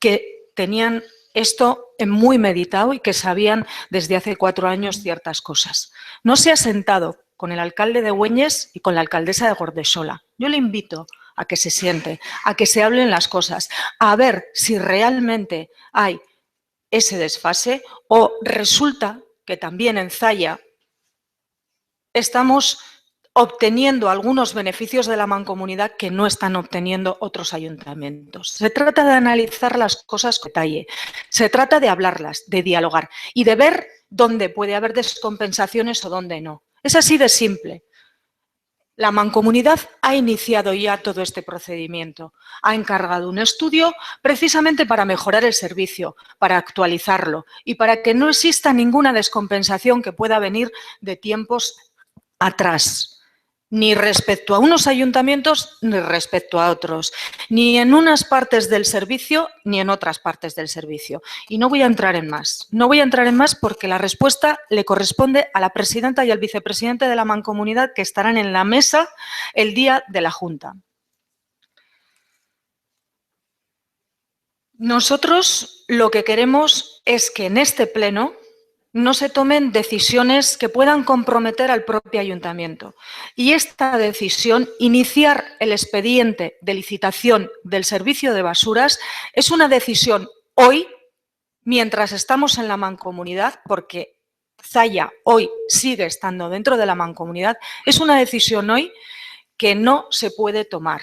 que tenían esto muy meditado y que sabían desde hace 4 años ciertas cosas. No se ha sentado con el alcalde de Güeñes y con la alcaldesa de Gordesola. Yo le invito a que se siente, a que se hablen las cosas, a ver si realmente hay ese desfase o resulta que también en Zalla estamos obteniendo algunos beneficios de la mancomunidad que no están obteniendo otros ayuntamientos. Se trata de analizar las cosas con detalle, se trata de hablarlas, de dialogar y de ver dónde puede haber descompensaciones o dónde no. Es así de simple. La mancomunidad ha iniciado ya todo este procedimiento. Ha encargado un estudio precisamente para mejorar el servicio, para actualizarlo y para que no exista ninguna descompensación que pueda venir de tiempos atrás, ni respecto a unos ayuntamientos ni respecto a otros, ni en unas partes del servicio ni en otras partes del servicio. Y no voy a entrar en más. No voy a entrar en más porque la respuesta le corresponde a la presidenta y al vicepresidente de la mancomunidad que estarán en la mesa el día de la Junta. Nosotros lo que queremos es que en este pleno no se tomen decisiones que puedan comprometer al propio ayuntamiento. Y esta decisión, iniciar el expediente de licitación del servicio de basuras, es una decisión hoy, mientras estamos en la mancomunidad, porque Zalla hoy sigue estando dentro de la mancomunidad, es una decisión hoy que no se puede tomar.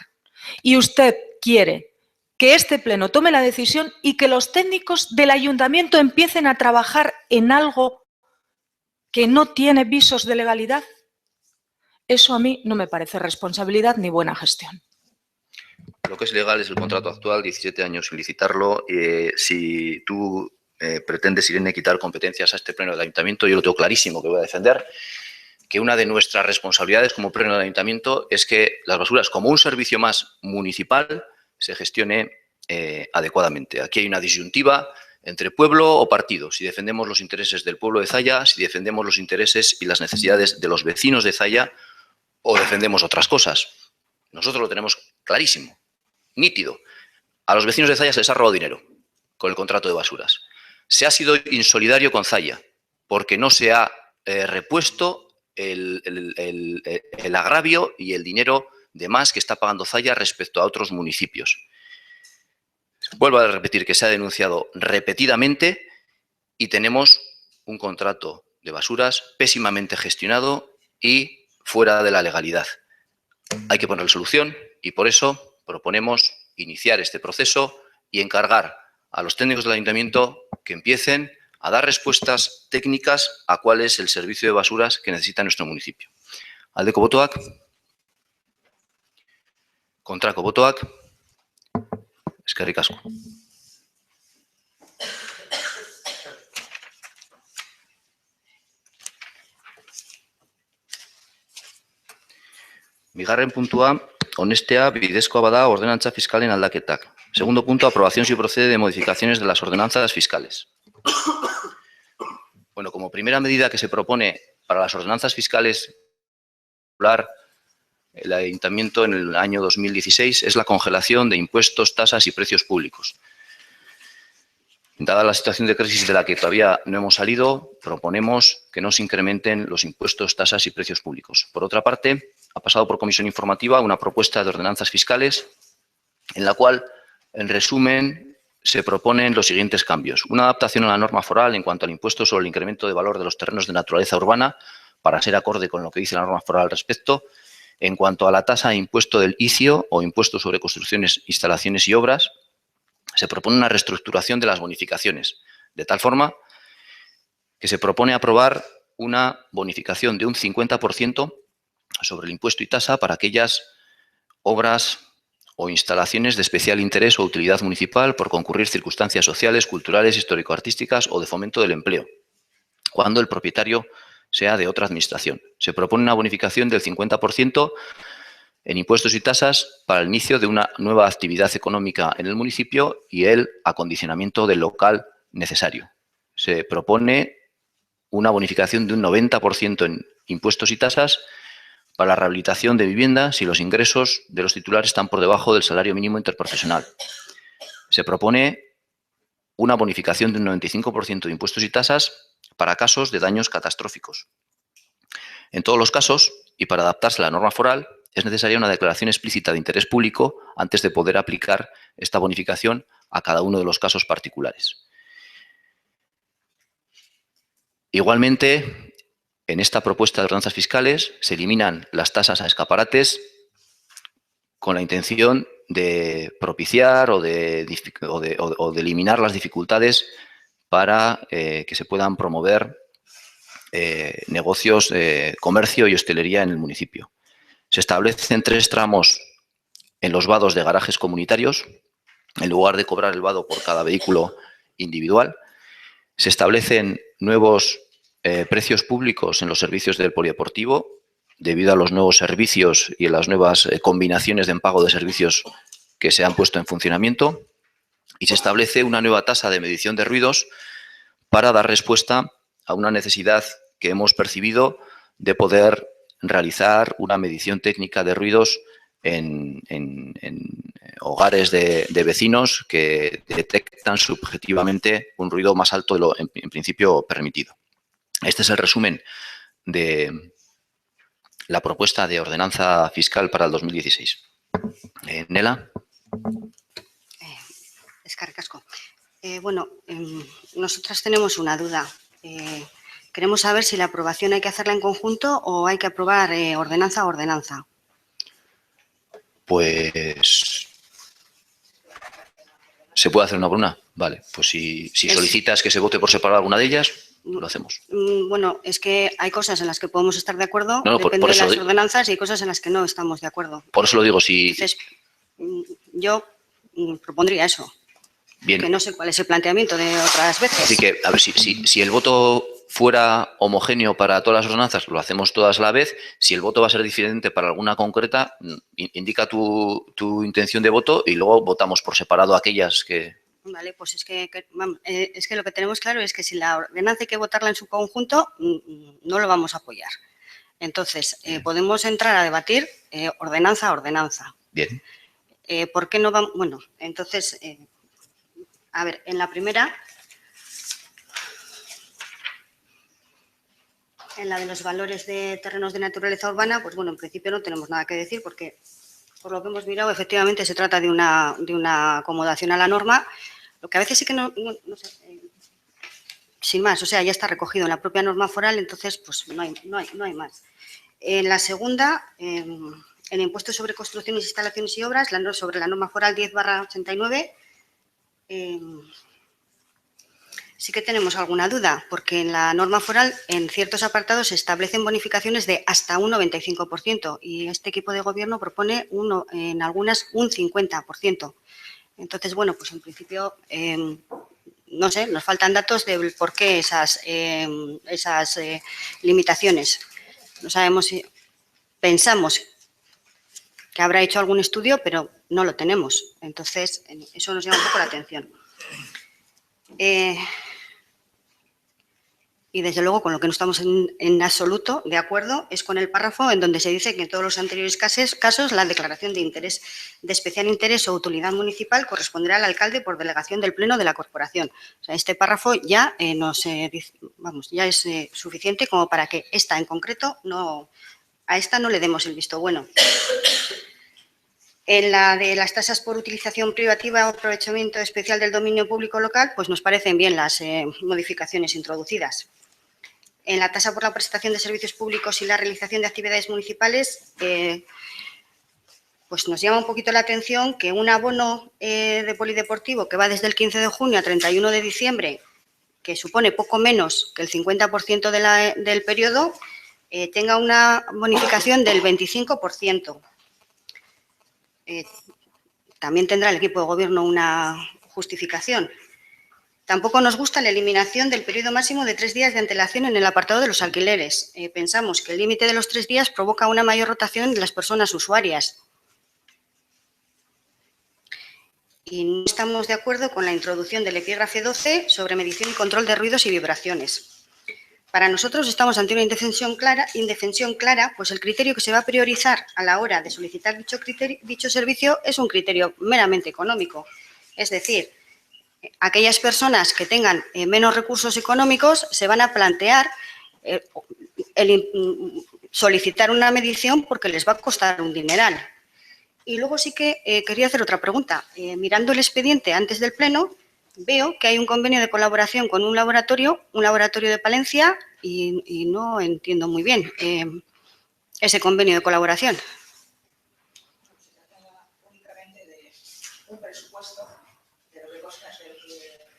Y usted quiere que este pleno tome la decisión y que los técnicos del ayuntamiento empiecen a trabajar en algo que no tiene visos de legalidad. Eso a mí no me parece responsabilidad ni buena gestión. Lo que es legal es el contrato actual, 17 años sin licitarlo. Si tú pretendes, Irene, quitar competencias a este pleno del ayuntamiento, yo lo tengo clarísimo que voy a defender, que una de nuestras responsabilidades como pleno del ayuntamiento es que las basuras, como un servicio más municipal, se gestione adecuadamente. Aquí hay una disyuntiva entre pueblo o partido. Si defendemos los intereses del pueblo de Zalla, si defendemos los intereses y las necesidades de los vecinos de Zalla o defendemos otras cosas. Nosotros lo tenemos clarísimo, nítido. A los vecinos de Zalla se les ha robado dinero con el contrato de basuras. Se ha sido insolidario con Zalla porque no se ha repuesto el agravio y el dinero de más que está pagando Zalla respecto a otros municipios. Vuelvo a repetir que se ha denunciado repetidamente y tenemos un contrato de basuras pésimamente gestionado y fuera de la legalidad. Hay que ponerle solución y por eso proponemos iniciar este proceso y encargar a los técnicos del ayuntamiento que empiecen a dar respuestas técnicas a cuál es el servicio de basuras que necesita nuestro municipio. Aldeko botoak, kontrako botoak, eskerrik asko. Bigarren puntua, onestea bidezkoa bada ordenantza fiskalen aldaketak. Segundo punto, aprobación si procede de modificaciones de las ordenanzas fiscales. Bueno, como primera medida que se propone para las ordenanzas fiscales, el ayuntamiento en el año 2016 es la congelación de impuestos, tasas y precios públicos. Dada la situación de crisis de la que todavía no hemos salido, proponemos que no se incrementen los impuestos, tasas y precios públicos. Por otra parte, ha pasado por comisión informativa una propuesta de ordenanzas fiscales en la cual, en resumen, se proponen los siguientes cambios. Una adaptación a la norma foral en cuanto al impuesto sobre el incremento de valor de los terrenos de naturaleza urbana, para ser acorde con lo que dice la norma foral al respecto. En cuanto a la tasa de impuesto del ICIO o impuesto sobre construcciones, instalaciones y obras, se propone una reestructuración de las bonificaciones, de tal forma que se propone aprobar una bonificación de un 50% sobre el impuesto y tasa para aquellas obras o instalaciones de especial interés o utilidad municipal por concurrir circunstancias sociales, culturales, histórico-artísticas o de fomento del empleo, cuando el propietario sea de otra administración. Se propone una bonificación del 50% en impuestos y tasas para el inicio de una nueva actividad económica en el municipio y el acondicionamiento del local necesario. Se propone una bonificación de un 90% en impuestos y tasas para la rehabilitación de viviendas si los ingresos de los titulares están por debajo del salario mínimo interprofesional. Se propone una bonificación de un 95% de impuestos y tasas para casos de daños catastróficos. En todos los casos, y para adaptarse a la norma foral, es necesaria una declaración explícita de interés público antes de poder aplicar esta bonificación a cada uno de los casos particulares. Igualmente, en esta propuesta de ordenanzas fiscales se eliminan las tasas a escaparates con la intención de propiciar o de eliminar las dificultades para que se puedan promover negocios, comercio y hostelería en el municipio. Se establecen 3 tramos en los vados de garajes comunitarios, en lugar de cobrar el vado por cada vehículo individual. Se establecen nuevos precios públicos en los servicios del polideportivo, debido a los nuevos servicios y a las nuevas combinaciones de pago de servicios que se han puesto en funcionamiento. Y se establece una nueva tasa de medición de ruidos para dar respuesta a una necesidad que hemos percibido de poder realizar una medición técnica de ruidos en hogares de vecinos que detectan subjetivamente un ruido más alto de lo en principio permitido. Este es el resumen de la propuesta de ordenanza fiscal para el 2016. Nela. Eskerrik asko. Bueno, nosotras tenemos una duda. Queremos saber si la aprobación hay que hacerla en conjunto o hay que aprobar ordenanza a ordenanza. Pues ¿se puede hacer una por una? Vale, pues si solicitas que se vote por separado alguna de ellas, lo hacemos. Bueno, es que hay cosas en las que podemos estar de acuerdo, No, depende de las ordenanzas, y hay cosas en las que no estamos de acuerdo. Por eso lo digo, si... Entonces, yo propondría eso. Bien. Que no sé cuál es el planteamiento de otras veces. Así que, a ver, si el voto fuera homogéneo para todas las ordenanzas, lo hacemos todas a la vez. Si el voto va a ser diferente para alguna concreta, indica tu intención de voto y luego votamos por separado aquellas que... Vale, pues es que lo que tenemos claro es que si la ordenanza hay que votarla en su conjunto, no lo vamos a apoyar. Entonces, podemos entrar a debatir ordenanza a ordenanza. Bien. ¿Por qué no vamos? Bueno, entonces, a ver, en la primera, en la de los valores de terrenos de naturaleza urbana, pues bueno, en principio no tenemos nada que decir porque, por lo que hemos mirado, efectivamente se trata de una acomodación a la norma, lo que a veces sí que no sé, sin más, o sea, ya está recogido en la propia norma foral, entonces pues no hay más. En la segunda, el impuesto sobre construcciones, instalaciones y obras, sobre la norma foral 10/89, sí que tenemos alguna duda, porque en la norma foral, en ciertos apartados, se establecen bonificaciones de hasta un 95% y este equipo de gobierno propone en algunas un 50%. Entonces, bueno, pues en principio, no sé, nos faltan datos del por qué esas limitaciones. No sabemos si pensamos que habrá hecho algún estudio, pero no lo tenemos. Entonces, eso nos llama un poco la atención. Y desde luego con lo que no estamos en absoluto de acuerdo es con el párrafo en donde se dice que en todos los anteriores casos la declaración de interés de especial interés o utilidad municipal corresponderá al alcalde por delegación del pleno de la corporación. O sea, este párrafo ya ya es suficiente como para que esta en concreto a esta no le demos el visto bueno. En la de las tasas por utilización privativa o aprovechamiento especial del dominio público local, pues nos parecen bien las modificaciones introducidas. En la tasa por la prestación de servicios públicos y la realización de actividades municipales, pues nos llama un poquito la atención que un abono de polideportivo que va desde el 15 de junio a 31 de diciembre, que supone poco menos que el 50% del periodo, tenga una bonificación del 25%. también tendrá el equipo de gobierno una justificación. Tampoco nos gusta la eliminación del periodo máximo de 3 días de antelación en el apartado de los alquileres. Pensamos que el límite de los 3 días provoca una mayor rotación de las personas usuarias. Y no estamos de acuerdo con la introducción del epígrafe 12 sobre medición y control de ruidos y vibraciones. Para nosotros estamos ante una indefensión clara, pues el criterio que se va a priorizar a la hora de solicitar dicho servicio es un criterio meramente económico. Es decir, aquellas personas que tengan menos recursos económicos se van a plantear solicitar una medición porque les va a costar un dineral. Y luego sí que quería hacer otra pregunta. Mirando el expediente antes del pleno, veo que hay un convenio de colaboración con un laboratorio de Palencia y no entiendo muy bien ese convenio de colaboración. Únicamente de un presupuesto de lo que consta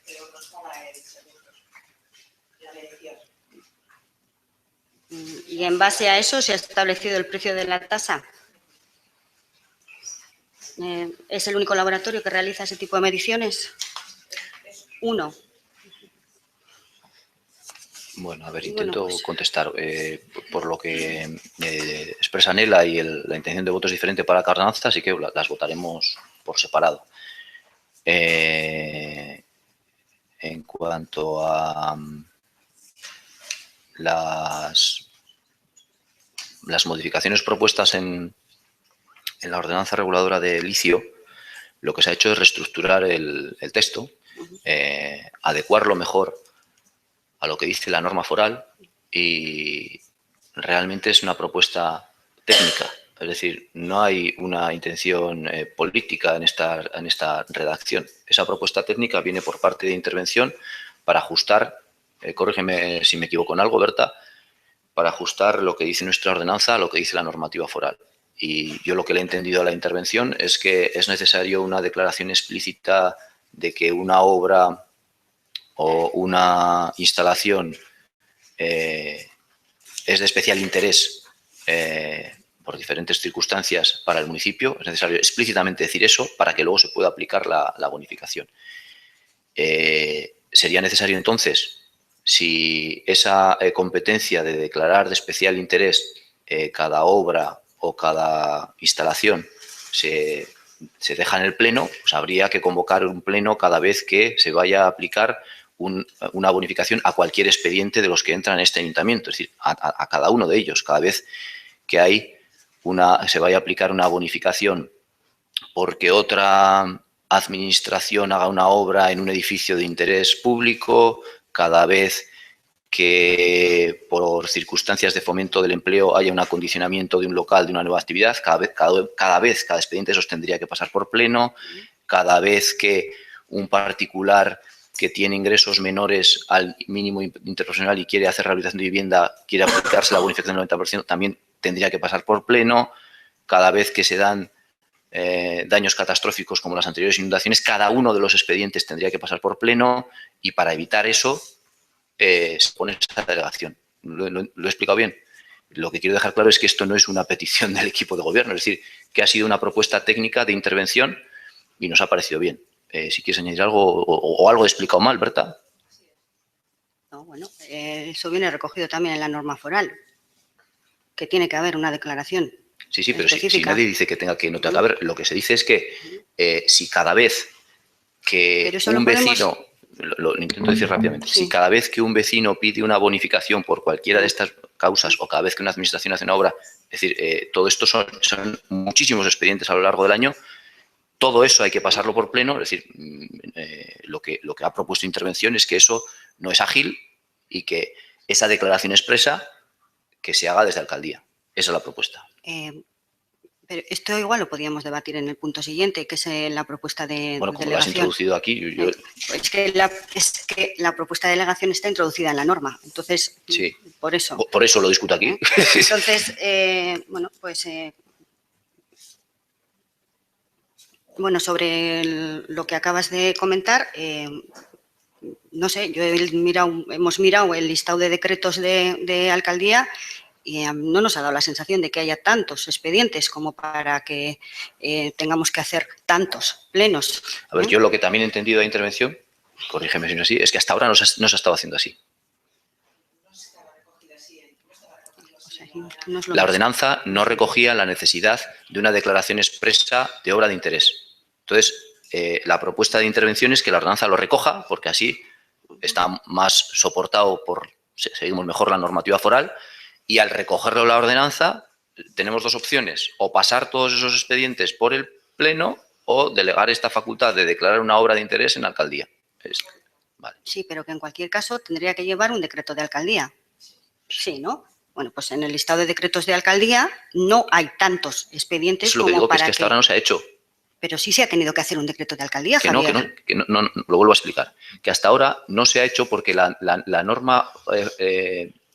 que nos paga el servicio, la medición. Y en base a eso se ha establecido el precio de la tasa. ¿Es el único laboratorio que realiza ese tipo de mediciones? Uno. Bueno, a ver, intento contestar. Por lo que expresa Nela y la intención de voto es diferente para Carranza, así que las votaremos por separado. En cuanto a las modificaciones propuestas en la ordenanza reguladora de licio, lo que se ha hecho es reestructurar el texto, adecuarlo mejor a lo que dice la norma foral y realmente es una propuesta técnica. Es decir, no hay una intención política en esta redacción. Esa propuesta técnica viene por parte de intervención para ajustar, corrígeme si me equivoco en algo, Berta, para ajustar lo que dice nuestra ordenanza a lo que dice la normativa foral. Y yo lo que le he entendido a la intervención es que es necesario una declaración explícita de que una obra o una instalación es de especial interés por diferentes circunstancias para el municipio. Es necesario explícitamente decir eso para que luego se pueda aplicar la bonificación. Sería necesario entonces, si esa competencia de declarar de especial interés cada obra o cada instalación se deja en el pleno, pues habría que convocar un pleno cada vez que se vaya a aplicar una bonificación a cualquier expediente de los que entran en este ayuntamiento, es decir, a cada uno de ellos, cada vez que se vaya a aplicar una bonificación porque otra administración haga una obra en un edificio de interés público, cada vez que por circunstancias de fomento del empleo haya un acondicionamiento de un local, de una nueva actividad, cada expediente de esos tendría que pasar por pleno, cada vez que un particular que tiene ingresos menores al mínimo interprofesional y quiere hacer rehabilitación de vivienda, quiere aplicarse la bonificación del 90%, también tendría que pasar por pleno, cada vez que se dan daños catastróficos como las anteriores inundaciones, cada uno de los expedientes tendría que pasar por pleno y para evitar eso se pone esa delegación. ¿Lo he explicado bien? Lo que quiero dejar claro es que esto no es una petición del equipo de gobierno, es decir, que ha sido una propuesta técnica de intervención y nos ha parecido bien. Si quieres añadir algo o algo he explicado mal, Berta. No, bueno, eso viene recogido también en la norma foral, que tiene que haber una declaración. Sí, pero si nadie dice que no tenga que haber, lo que se dice es que si cada vez que un vecino... Lo intento decir rápidamente. Sí. Si cada vez que un vecino pide una bonificación por cualquiera de estas causas o cada vez que una administración hace una obra, es decir, todo esto son muchísimos expedientes a lo largo del año, todo eso hay que pasarlo por pleno, es decir, lo que ha propuesto intervención es que eso no es ágil y que esa declaración expresa que se haga desde alcaldía. Esa es la propuesta. Pero esto igual lo podíamos debatir en el punto siguiente, que es la propuesta de bueno, como delegación. lo has introducido aquí... Es que la propuesta de delegación está introducida en la norma, entonces, sí. Por eso. Por eso lo discuto aquí. Entonces, bueno, pues... bueno, sobre lo que acabas de comentar, no sé, hemos mirado el listado de decretos de alcaldía y no nos ha dado la sensación de que haya tantos expedientes como para que tengamos que hacer tantos plenos. A ver, yo lo que también he entendido de la intervención, corrígeme si no es así, es que hasta ahora no se ha estado haciendo así. No es lo La mismo. ordenanza no recogía la necesidad de una declaración expresa de obra de interés. Entonces, la propuesta de intervención es que la ordenanza lo recoja, porque así está más soportado seguimos mejor la normativa foral, y al recogerlo la ordenanza tenemos dos opciones: o pasar todos esos expedientes por el Pleno o delegar esta facultad de declarar una obra de interés en la alcaldía. Vale. Sí, pero que en cualquier caso tendría que llevar un decreto de alcaldía. Sí, ¿no? Bueno, pues en el listado de decretos de alcaldía no hay tantos expedientes Eso es lo que como digo, que es para que hasta ahora no se ha hecho. Pero sí se ha tenido que hacer un decreto de alcaldía, Que no, Javier. no, lo vuelvo a explicar. Que hasta ahora no se ha hecho porque la norma,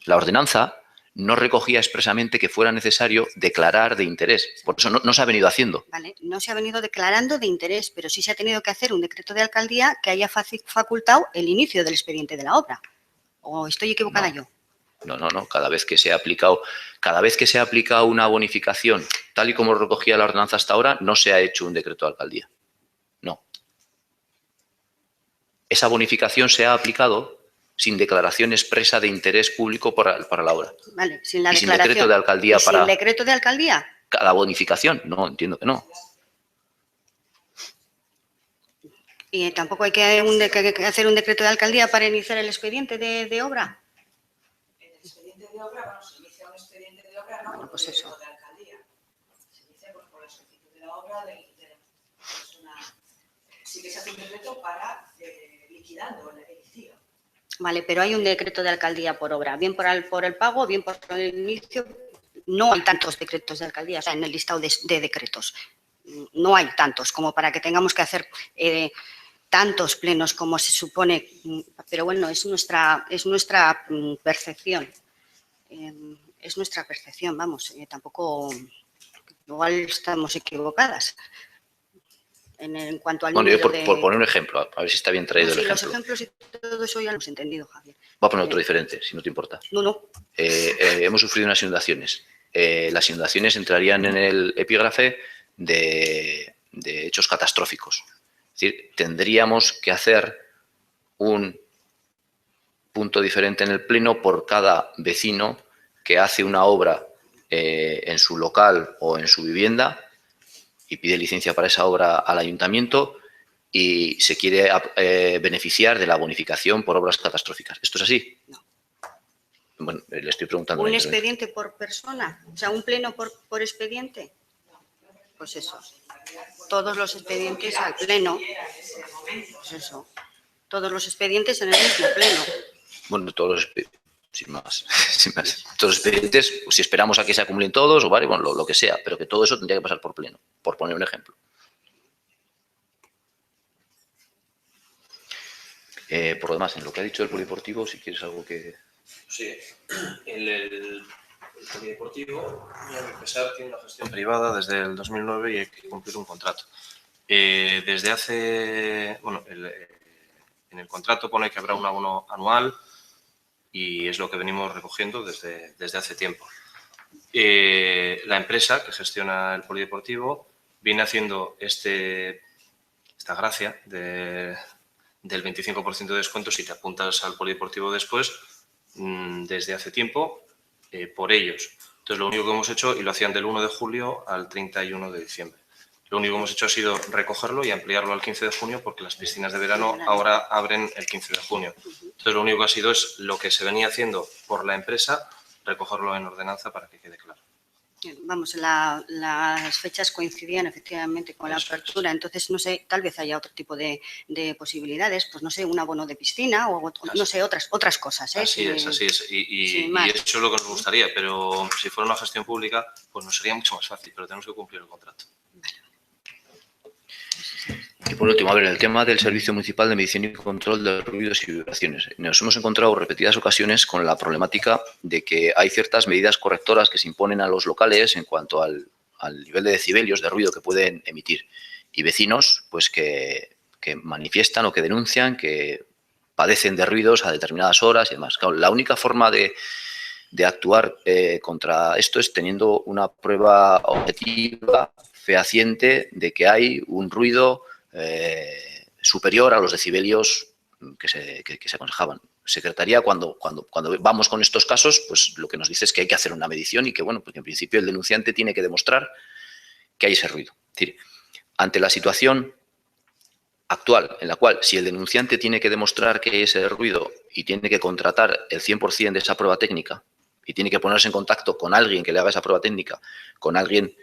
la ordenanza, no recogía expresamente que fuera necesario declarar de interés. Por eso no se ha venido haciendo. Vale, no se ha venido declarando de interés, pero sí se ha tenido que hacer un decreto de alcaldía que haya facultado el inicio del expediente de la obra. ¿O estoy equivocada yo? No. Cada vez que se ha aplicado una bonificación, tal y como lo recogía la ordenanza hasta ahora, no se ha hecho un decreto de alcaldía. No. Esa bonificación se ha aplicado sin declaración expresa de interés público para la obra. Vale, sin la y sin declaración. decreto de alcaldía para... ¿Sin decreto de alcaldía? Cada bonificación. No, entiendo que no. ¿Y tampoco hay que hacer un decreto de alcaldía para iniciar el expediente de obra? El expediente de obra, bueno, se inicia un expediente de obra, no por pues eso. de alcaldía. Se inicia por la solicitud de la obra, sí que se hace un decreto para liquidando el inicio. Vale, pero hay un decreto de alcaldía por obra, bien por el pago, bien por el inicio. No hay tantos decretos de alcaldía, o sea, en el listado de decretos. No hay tantos como para que tengamos que hacer tantos plenos como se supone, pero bueno, es nuestra percepción. Es nuestra percepción, vamos, tampoco, igual estamos equivocadas. En cuanto al bueno, yo número por poner un ejemplo, a ver si está bien traído el sí, ejemplo. los ejemplos y todo eso ya lo hemos entendido, Javier. Voy a poner otro diferente, si no te importa. No. Hemos sufrido unas inundaciones. Las inundaciones entrarían en el epígrafe de hechos catastróficos. Es decir, tendríamos que hacer un punto diferente en el Pleno por cada vecino que hace una obra en su local o en su vivienda y pide licencia para esa obra al ayuntamiento y se quiere beneficiar de la bonificación por obras catastróficas. ¿Esto es así? No. Bueno, le estoy preguntando. ¿Un expediente por persona? O sea, ¿un pleno por expediente? Pues eso. Todos los expedientes al pleno. Pues eso. Todos los expedientes en el mismo pleno. Bueno, todos los expedientes, sin más. Todos los expedientes, si esperamos a que se acumulen todos, o vale, bueno, lo que sea, pero que todo eso tendría que pasar por pleno, por poner un ejemplo. Por lo demás, en lo que ha dicho el polideportivo, si quieres algo que... Sí, el polideportivo, a empezar, tiene una gestión privada desde el 2009 y hay que cumplir un contrato. Desde hace, bueno, en el contrato pone que habrá un abono anual y es lo que venimos recogiendo desde hace tiempo. La empresa que gestiona el polideportivo viene haciendo esta gracia del 25% de descuento si te apuntas al polideportivo después, desde hace tiempo, por ellos. Entonces, lo único que hemos hecho, y lo hacían del 1 de julio al 31 de diciembre, lo único que hemos hecho ha sido recogerlo y ampliarlo al 15 de junio porque las piscinas de verano ahora abren el 15 de junio. Entonces, lo único que ha sido es lo que se venía haciendo por la empresa, recogerlo en ordenanza para que quede claro. Vamos, las fechas coincidían efectivamente con la apertura, entonces, no sé, tal vez haya otro tipo de posibilidades, pues no sé, un abono de piscina o no sé, otras cosas. Así es. Y eso es lo que nos gustaría, pero si fuera una gestión pública, pues nos sería mucho más fácil, pero tenemos que cumplir el contrato. Y por último, a ver, el tema del Servicio Municipal de Medición y Control de Ruidos y Vibraciones. Nos hemos encontrado en repetidas ocasiones con la problemática de que hay ciertas medidas correctoras que se imponen a los locales en cuanto al nivel de decibelios de ruido que pueden emitir. Y vecinos, pues que manifiestan o que denuncian que padecen de ruidos a determinadas horas y demás. Claro, la única forma de de actuar contra esto es teniendo una prueba objetiva, fehaciente, de que hay un ruido superior a los decibelios que se aconsejaban. Secretaría, cuando vamos con estos casos, pues lo que nos dice es que hay que hacer una medición y que, bueno, porque en principio el denunciante tiene que demostrar que hay ese ruido. Es decir, ante la situación actual, en la cual si el denunciante tiene que demostrar que hay ese ruido y tiene que contratar el 100% de esa prueba técnica y tiene que ponerse en contacto con alguien que le haga esa prueba técnica, con alguien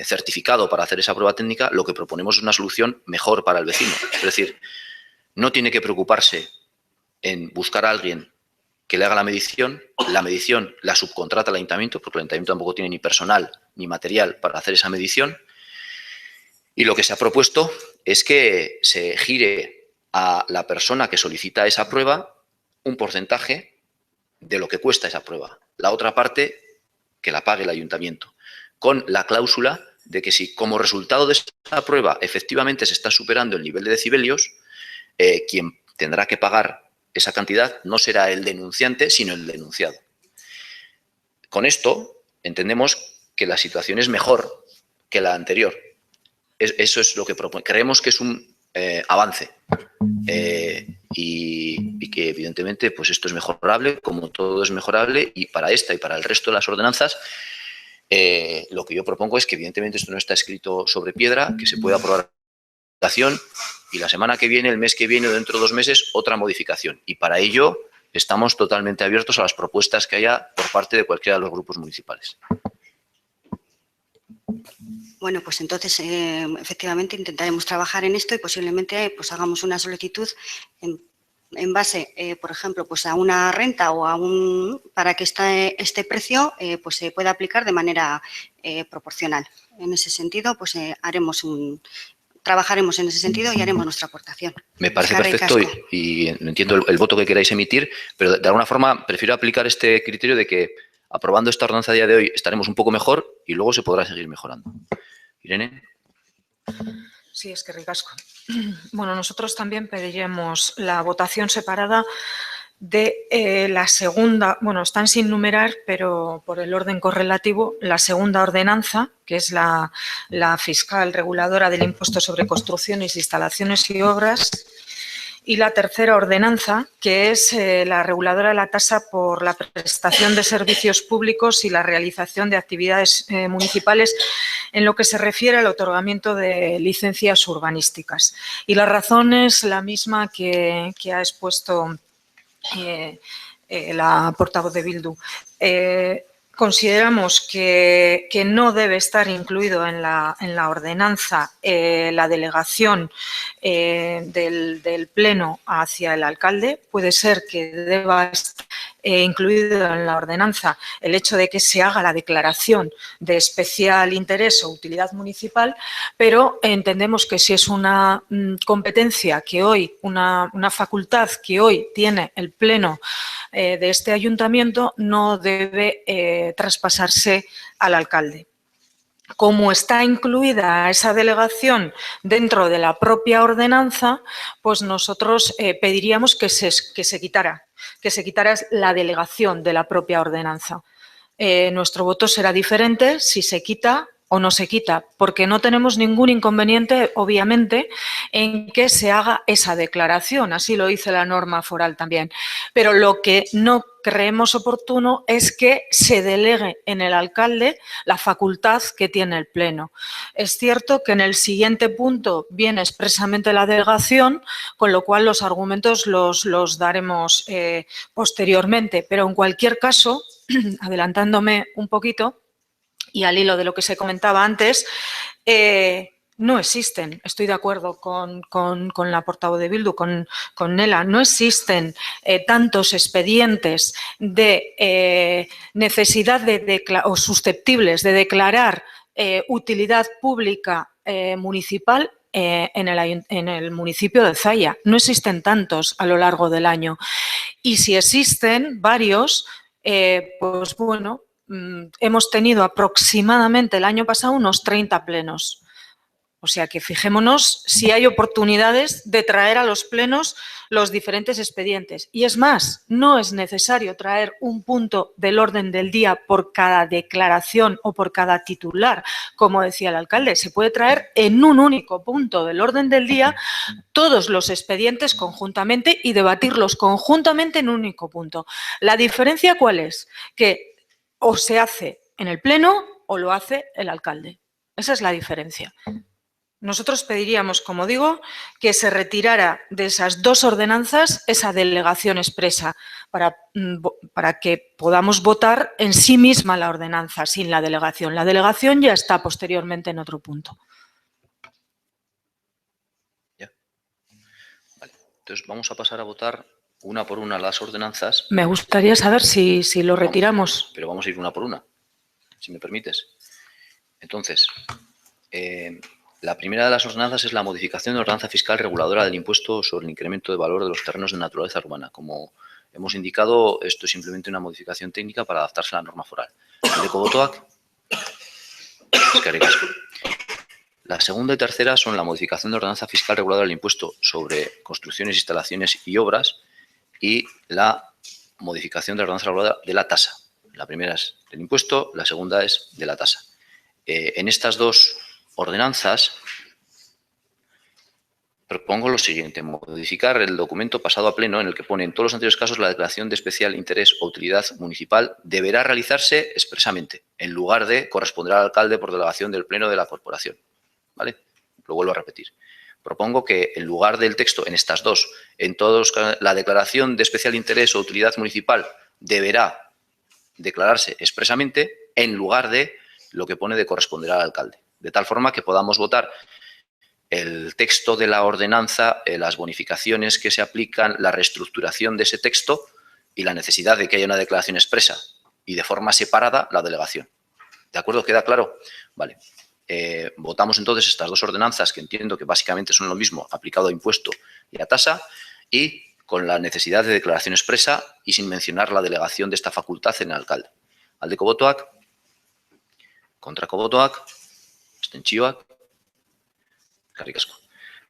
certificado para hacer esa prueba técnica, lo que proponemos es una solución mejor para el vecino. Es decir, no tiene que preocuparse en buscar a alguien que le haga la medición la subcontrata al ayuntamiento, porque el ayuntamiento tampoco tiene ni personal ni material para hacer esa medición, y lo que se ha propuesto es que se gire a la persona que solicita esa prueba un porcentaje de lo que cuesta esa prueba. La otra parte que la pague el ayuntamiento, con la cláusula de que si como resultado de esa prueba efectivamente se está superando el nivel de decibelios, quien tendrá que pagar esa cantidad no será el denunciante, sino el denunciado. Con esto entendemos que la situación es mejor que la anterior. Eso es lo que proponemos. Creemos que es un avance y que evidentemente pues esto es mejorable, como todo es mejorable, y para esta y para el resto de las ordenanzas lo que yo propongo es que evidentemente esto no está escrito sobre piedra, que se pueda aprobar y la semana que viene, el mes que viene o dentro de 2 meses otra modificación, y para ello estamos totalmente abiertos a las propuestas que haya por parte de cualquiera de los grupos municipales. Bueno, pues entonces efectivamente intentaremos trabajar en esto y posiblemente pues hagamos una solicitud en base, por ejemplo, pues a una renta o para que este precio pues se pueda aplicar de manera proporcional. En ese sentido, pues trabajaremos en ese sentido y haremos nuestra aportación. Me parece perfecto y entiendo el voto que queráis emitir, pero de alguna forma prefiero aplicar este criterio de que aprobando esta ordenanza a día de hoy estaremos un poco mejor y luego se podrá seguir mejorando. Irene. Sí, es que ricasco. Bueno, nosotros también pediríamos la votación separada de la segunda, bueno, están sin numerar, pero por el orden correlativo, la segunda ordenanza, que es la fiscal reguladora del impuesto sobre construcciones, instalaciones y obras, y la tercera ordenanza, que es la reguladora de la tasa por la prestación de servicios públicos y la realización de actividades municipales en lo que se refiere al otorgamiento de licencias urbanísticas. Y la razón es la misma que ha expuesto la portavoz de Bildu. Consideramos que no debe estar incluido en la ordenanza la delegación del Pleno hacia el alcalde. Puede ser que deba estar incluido en la ordenanza el hecho de que se haga la declaración de especial interés o utilidad municipal, pero entendemos que si es una competencia que hoy, una facultad que hoy tiene el Pleno de este ayuntamiento, no debe traspasarse al alcalde. Como está incluida esa delegación dentro de la propia ordenanza, pues nosotros pediríamos que se quitara la delegación de la propia ordenanza. Nuestro voto será diferente si se quita o no se quita, porque no tenemos ningún inconveniente, obviamente, en que se haga esa declaración. Así lo dice la norma foral también. Pero lo que no creemos oportuno es que se delegue en el alcalde la facultad que tiene el Pleno. Es cierto que en el siguiente punto viene expresamente la delegación, con lo cual los argumentos los daremos posteriormente. Pero en cualquier caso, adelantándome un poquito, y al hilo de lo que se comentaba antes, no existen, estoy de acuerdo con la portavoz de Bildu, con Nela, no existen tantos expedientes de necesidad o susceptibles de declarar utilidad pública municipal en el municipio de Zalla. No existen tantos a lo largo del año. Y si existen varios, pues bueno, hemos tenido aproximadamente el año pasado unos 30 plenos. O sea que fijémonos si hay oportunidades de traer a los plenos los diferentes expedientes. Y es más, no es necesario traer un punto del orden del día por cada declaración o por cada titular, como decía el alcalde. Se puede traer en un único punto del orden del día todos los expedientes conjuntamente y debatirlos conjuntamente en un único punto. ¿La diferencia cuál es? Que o se hace en el pleno o lo hace el alcalde. Esa es la diferencia. Nosotros pediríamos, como digo, que se retirara de esas dos ordenanzas esa delegación expresa para que podamos votar en sí misma la ordenanza sin la delegación. La delegación ya está posteriormente en otro punto. Ya. Vale. Entonces vamos a pasar a votar una por una las ordenanzas. Me gustaría saber si lo retiramos. Pero vamos a ir una por una, si me permites. Entonces, la primera de las ordenanzas es la modificación de la ordenanza fiscal reguladora del impuesto sobre el incremento de valor de los terrenos de naturaleza urbana. Como hemos indicado, esto es simplemente una modificación técnica para adaptarse a la norma foral. Aldeko botoak. Eskerrik asko. La segunda y tercera son la modificación de la ordenanza fiscal reguladora del impuesto sobre construcciones, instalaciones y obras y la modificación de la ordenanza reguladora de la tasa. La primera es del impuesto, la segunda es de la tasa. En estas dos ordenanzas propongo lo siguiente: modificar el documento pasado a pleno en el que pone en todos los anteriores casos la declaración de especial interés o utilidad municipal deberá realizarse expresamente, en lugar de corresponder al alcalde por delegación del pleno de la corporación. ¿Vale? Lo vuelvo a repetir. Propongo que en lugar del texto, en estas dos, en todos la declaración de especial interés o utilidad municipal deberá declararse expresamente, en lugar de lo que pone de corresponder al alcalde. De tal forma que podamos votar el texto de la ordenanza, las bonificaciones que se aplican, la reestructuración de ese texto y la necesidad de que haya una declaración expresa y de forma separada la delegación. ¿De acuerdo? ¿Queda claro? Vale. Votamos entonces estas dos ordenanzas, que entiendo que básicamente son lo mismo, aplicado a impuesto y a tasa, y con la necesidad de declaración expresa y sin mencionar la delegación de esta facultad en el alcalde. Aldeko botoak, kontrako botoak, abstentzioak. Eskerrik asko.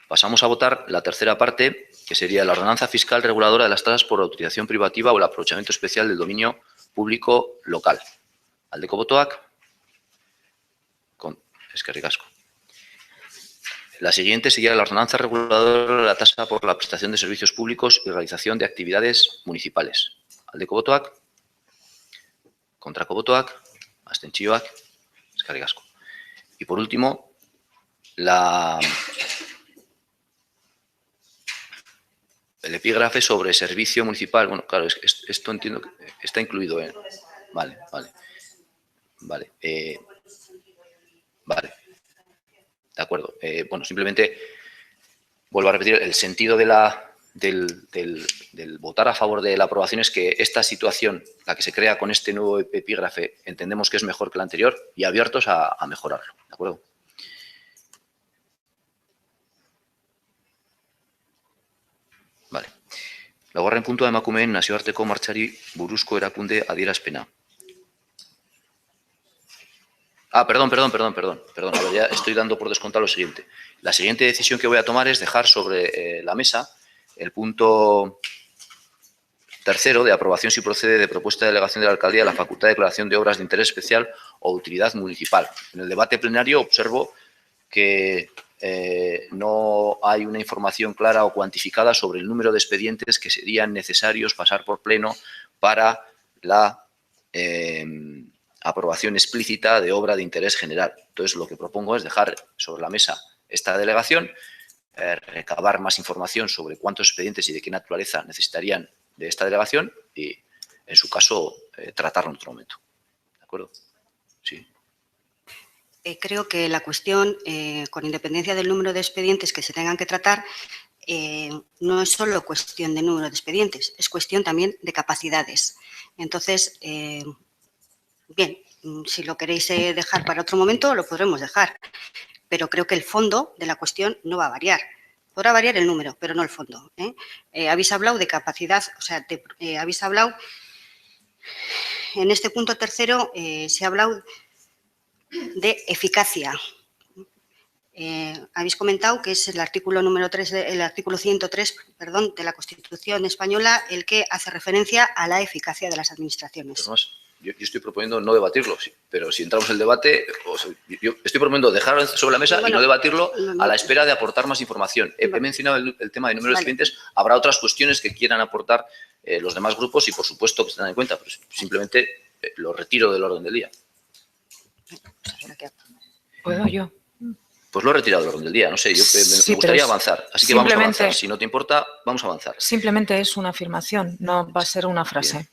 Pasamos a votar la tercera parte, que sería la ordenanza fiscal reguladora de las tasas por la utilización privativa o el aprovechamiento especial del dominio público local. Aldeko botoak. Eskerrik asko. La siguiente sería la ordenanza reguladora de la tasa por la prestación de servicios públicos y realización de actividades municipales. Aldeko botoak. Kontrako botoak. Abstentzioak. Eskerrik asko. Y por último, el epígrafe sobre servicio municipal. Bueno, claro, esto entiendo que está incluido en... Vale. Vale. De acuerdo. Bueno, simplemente vuelvo a repetir, el sentido del votar a favor de la aprobación es que esta situación, la que se crea con este nuevo epígrafe, entendemos que es mejor que la anterior y abiertos a mejorarlo. ¿De acuerdo? Vale. Laugarren puntua emakumeen nazioarteko martxari buruzko erakunde adierazpena. Perdón. A ver, ya estoy dando por descontado lo siguiente. La siguiente decisión que voy a tomar es dejar sobre la mesa el punto tercero de aprobación si procede de propuesta de delegación de la alcaldía de la facultad de declaración de obras de interés especial o utilidad municipal. En el debate plenario observo que no hay una información clara o cuantificada sobre el número de expedientes que serían necesarios pasar por pleno para la aprobación explícita de obra de interés general. Entonces, lo que propongo es dejar sobre la mesa esta delegación, recabar más información sobre cuántos expedientes y de qué naturaleza necesitarían de esta delegación y, en su caso, tratarlo en otro momento. ¿De acuerdo? Sí. Creo que la cuestión, con independencia del número de expedientes que se tengan que tratar, no es solo cuestión de número de expedientes, es cuestión también de capacidades. Entonces, bien, si lo queréis dejar para otro momento, lo podremos dejar, pero creo que el fondo de la cuestión no va a variar. Podrá variar el número, pero no el fondo. Habéis hablado de capacidad, o sea, habéis hablado, en este punto tercero se ha hablado de eficacia. Habéis comentado que es el artículo número 3, el artículo 103, perdón, de la Constitución española el que hace referencia a la eficacia de las administraciones. Además, yo estoy proponiendo no debatirlo, sí, pero si entramos en el debate, yo estoy proponiendo dejarlo sobre la mesa y no debatirlo a la espera de aportar más información. He mencionado el tema de número de expedientes, habrá otras cuestiones que quieran aportar los demás grupos y por supuesto que se tengan en cuenta, pero simplemente lo retiro del orden del día. ¿Puedo yo? Pues lo he retirado del orden del día, no sé, me gustaría avanzar, así que vamos a avanzar. Si no te importa, vamos a avanzar. Simplemente es una afirmación, no va a ser una frase.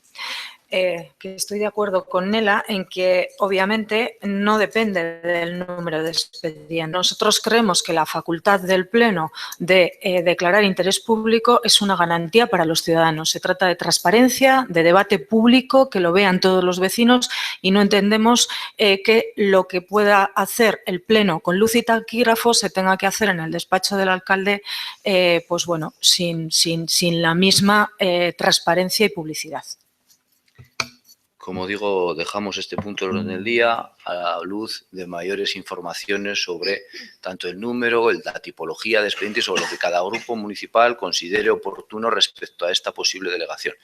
Que estoy de acuerdo con Nela en que obviamente no depende del número de expedientes. Nosotros creemos que la facultad del Pleno de declarar interés público es una garantía para los ciudadanos. Se trata de transparencia, de debate público, que lo vean todos los vecinos y no entendemos que lo que pueda hacer el Pleno con luz y taquígrafo se tenga que hacer en el despacho del alcalde, pues bueno, sin la misma transparencia y publicidad. Como digo, dejamos este punto del orden del día a la luz de mayores informaciones sobre tanto el número, la tipología de expedientes, sobre lo que cada grupo municipal considere oportuno respecto a esta posible delegación.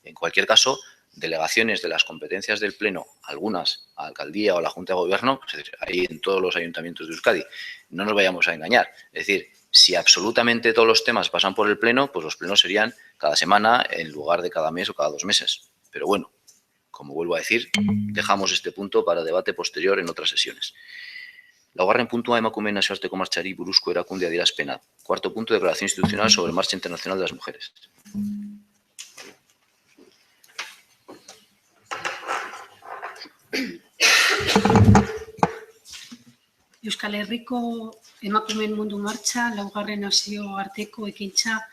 En cualquier caso, delegaciones de las competencias del Pleno, algunas a la Alcaldía o a la Junta de Gobierno, es decir, ahí en todos los ayuntamientos de Euskadi. No nos vayamos a engañar. Es decir, si absolutamente todos los temas pasan por el Pleno, pues los plenos serían cada semana en lugar de cada mes o cada 2 meses. Pero bueno, como vuelvo a decir, dejamos este punto para debate posterior en otras sesiones. Laugarren puntua emakumeen nazioarteko martxari buruzko erakunde adierazpena. Cuarto punto, declaración institucional sobre Marcha Internacional de las Mujeres. Euskal Herriko emakumeen mundu martxa, laugarren nazioarteko ekintza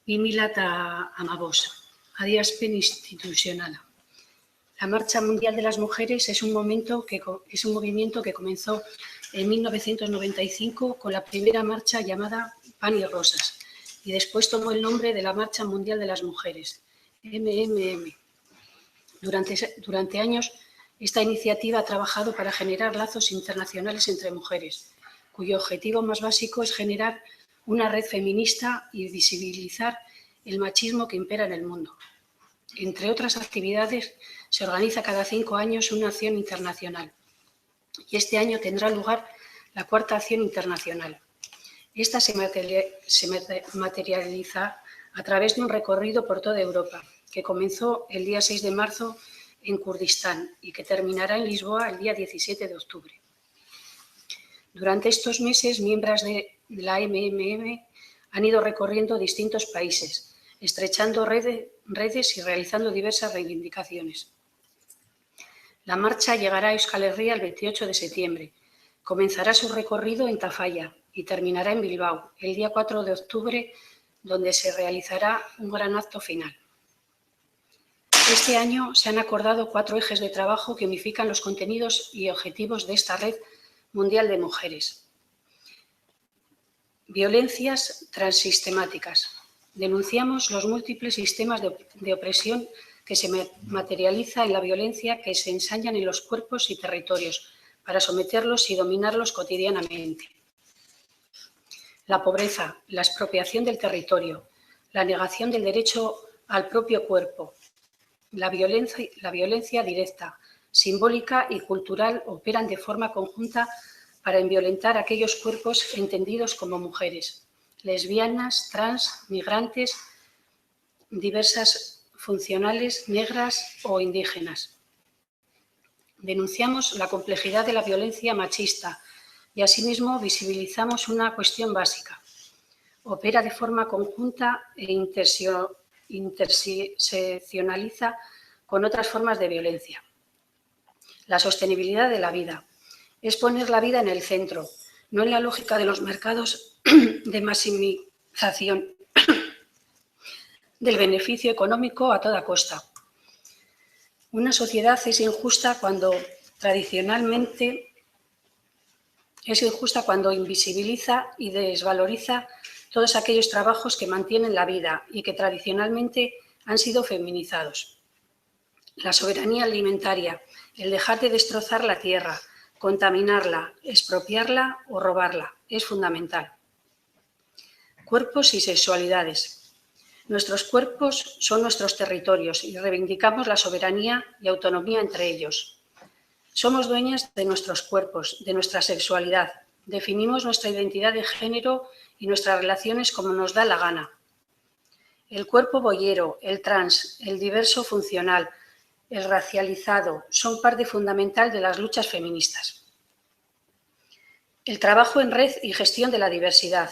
2015, adierazpen institucionala. La Marcha Mundial de las Mujeres es un movimiento que comenzó en 1995 con la primera marcha llamada Pan y Rosas y después tomó el nombre de la Marcha Mundial de las Mujeres, MMM. Durante años, esta iniciativa ha trabajado para generar lazos internacionales entre mujeres, cuyo objetivo más básico es generar una red feminista y visibilizar el machismo que impera en el mundo. Entre otras actividades, se organiza cada 5 años una acción internacional y este año tendrá lugar la 4ª acción internacional. Esta se materializa a través de un recorrido por toda Europa que comenzó el día 6 de marzo en Kurdistán y que terminará en Lisboa el día 17 de octubre. Durante estos meses, miembros de la MMM han ido recorriendo distintos países, estrechando redes y realizando diversas reivindicaciones. La marcha llegará a Euskal Herria el 28 de septiembre. Comenzará su recorrido en Tafalla y terminará en Bilbao el día 4 de octubre, donde se realizará un gran acto final. Este año se han acordado 4 ejes de trabajo que unifican los contenidos y objetivos de esta red mundial de mujeres. Violencias transsistemáticas. Denunciamos los múltiples sistemas de opresión que se materializa en la violencia que se ensañan en los cuerpos y territorios para someterlos y dominarlos cotidianamente. La pobreza, la expropiación del territorio, la negación del derecho al propio cuerpo, la violencia directa, simbólica y cultural operan de forma conjunta para violentar aquellos cuerpos entendidos como mujeres, lesbianas, trans, migrantes, diversas funcionales, negras o indígenas. Denunciamos la complejidad de la violencia machista y asimismo visibilizamos una cuestión básica. Opera de forma conjunta e interseccionaliza con otras formas de violencia. La sostenibilidad de la vida. Es poner la vida en el centro, no en la lógica de los mercados de maximización del beneficio económico a toda costa. Una sociedad es injusta cuando invisibiliza y desvaloriza todos aquellos trabajos que mantienen la vida y que tradicionalmente han sido feminizados. La soberanía alimentaria, el dejar de destrozar la tierra, contaminarla, expropiarla o robarla. Es fundamental. Cuerpos y sexualidades. Nuestros cuerpos son nuestros territorios y reivindicamos la soberanía y autonomía entre ellos. Somos dueñas de nuestros cuerpos, de nuestra sexualidad. Definimos nuestra identidad de género y nuestras relaciones como nos da la gana. El cuerpo boyero, el trans, el diverso funcional, el racializado son parte fundamental de las luchas feministas. El trabajo en red y gestión de la diversidad.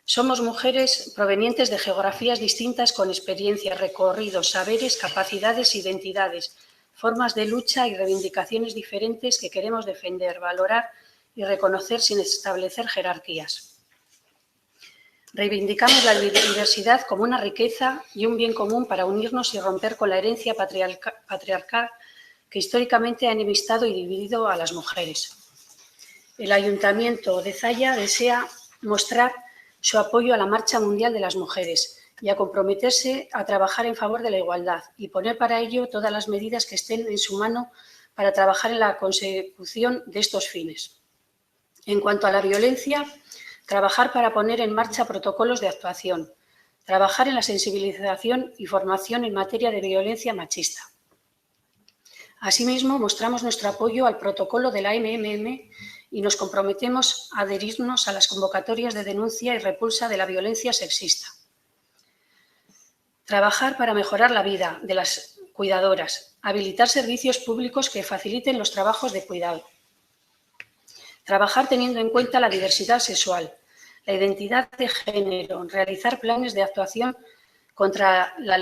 Somos mujeres provenientes de geografías distintas con experiencias, recorridos, saberes, capacidades, identidades, formas de lucha y reivindicaciones diferentes que queremos defender, valorar y reconocer sin establecer jerarquías. Reivindicamos la diversidad como una riqueza y un bien común para unirnos y romper con la herencia patriarcal que históricamente ha enemistado y dividido a las mujeres. El Ayuntamiento de Zalla desea mostrar su apoyo a la Marcha Mundial de las Mujeres y a comprometerse a trabajar en favor de la igualdad y poner para ello todas las medidas que estén en su mano para trabajar en la consecución de estos fines. En cuanto a la violencia, trabajar para poner en marcha protocolos de actuación, trabajar en la sensibilización y formación en materia de violencia machista. Asimismo, mostramos nuestro apoyo al protocolo de la MMM y nos comprometemos a adherirnos a las convocatorias de denuncia y repulsa de la violencia sexista. Trabajar para mejorar la vida de las cuidadoras, habilitar servicios públicos que faciliten los trabajos de cuidado. Trabajar teniendo en cuenta la diversidad sexual, la identidad de género, realizar planes de actuación contra la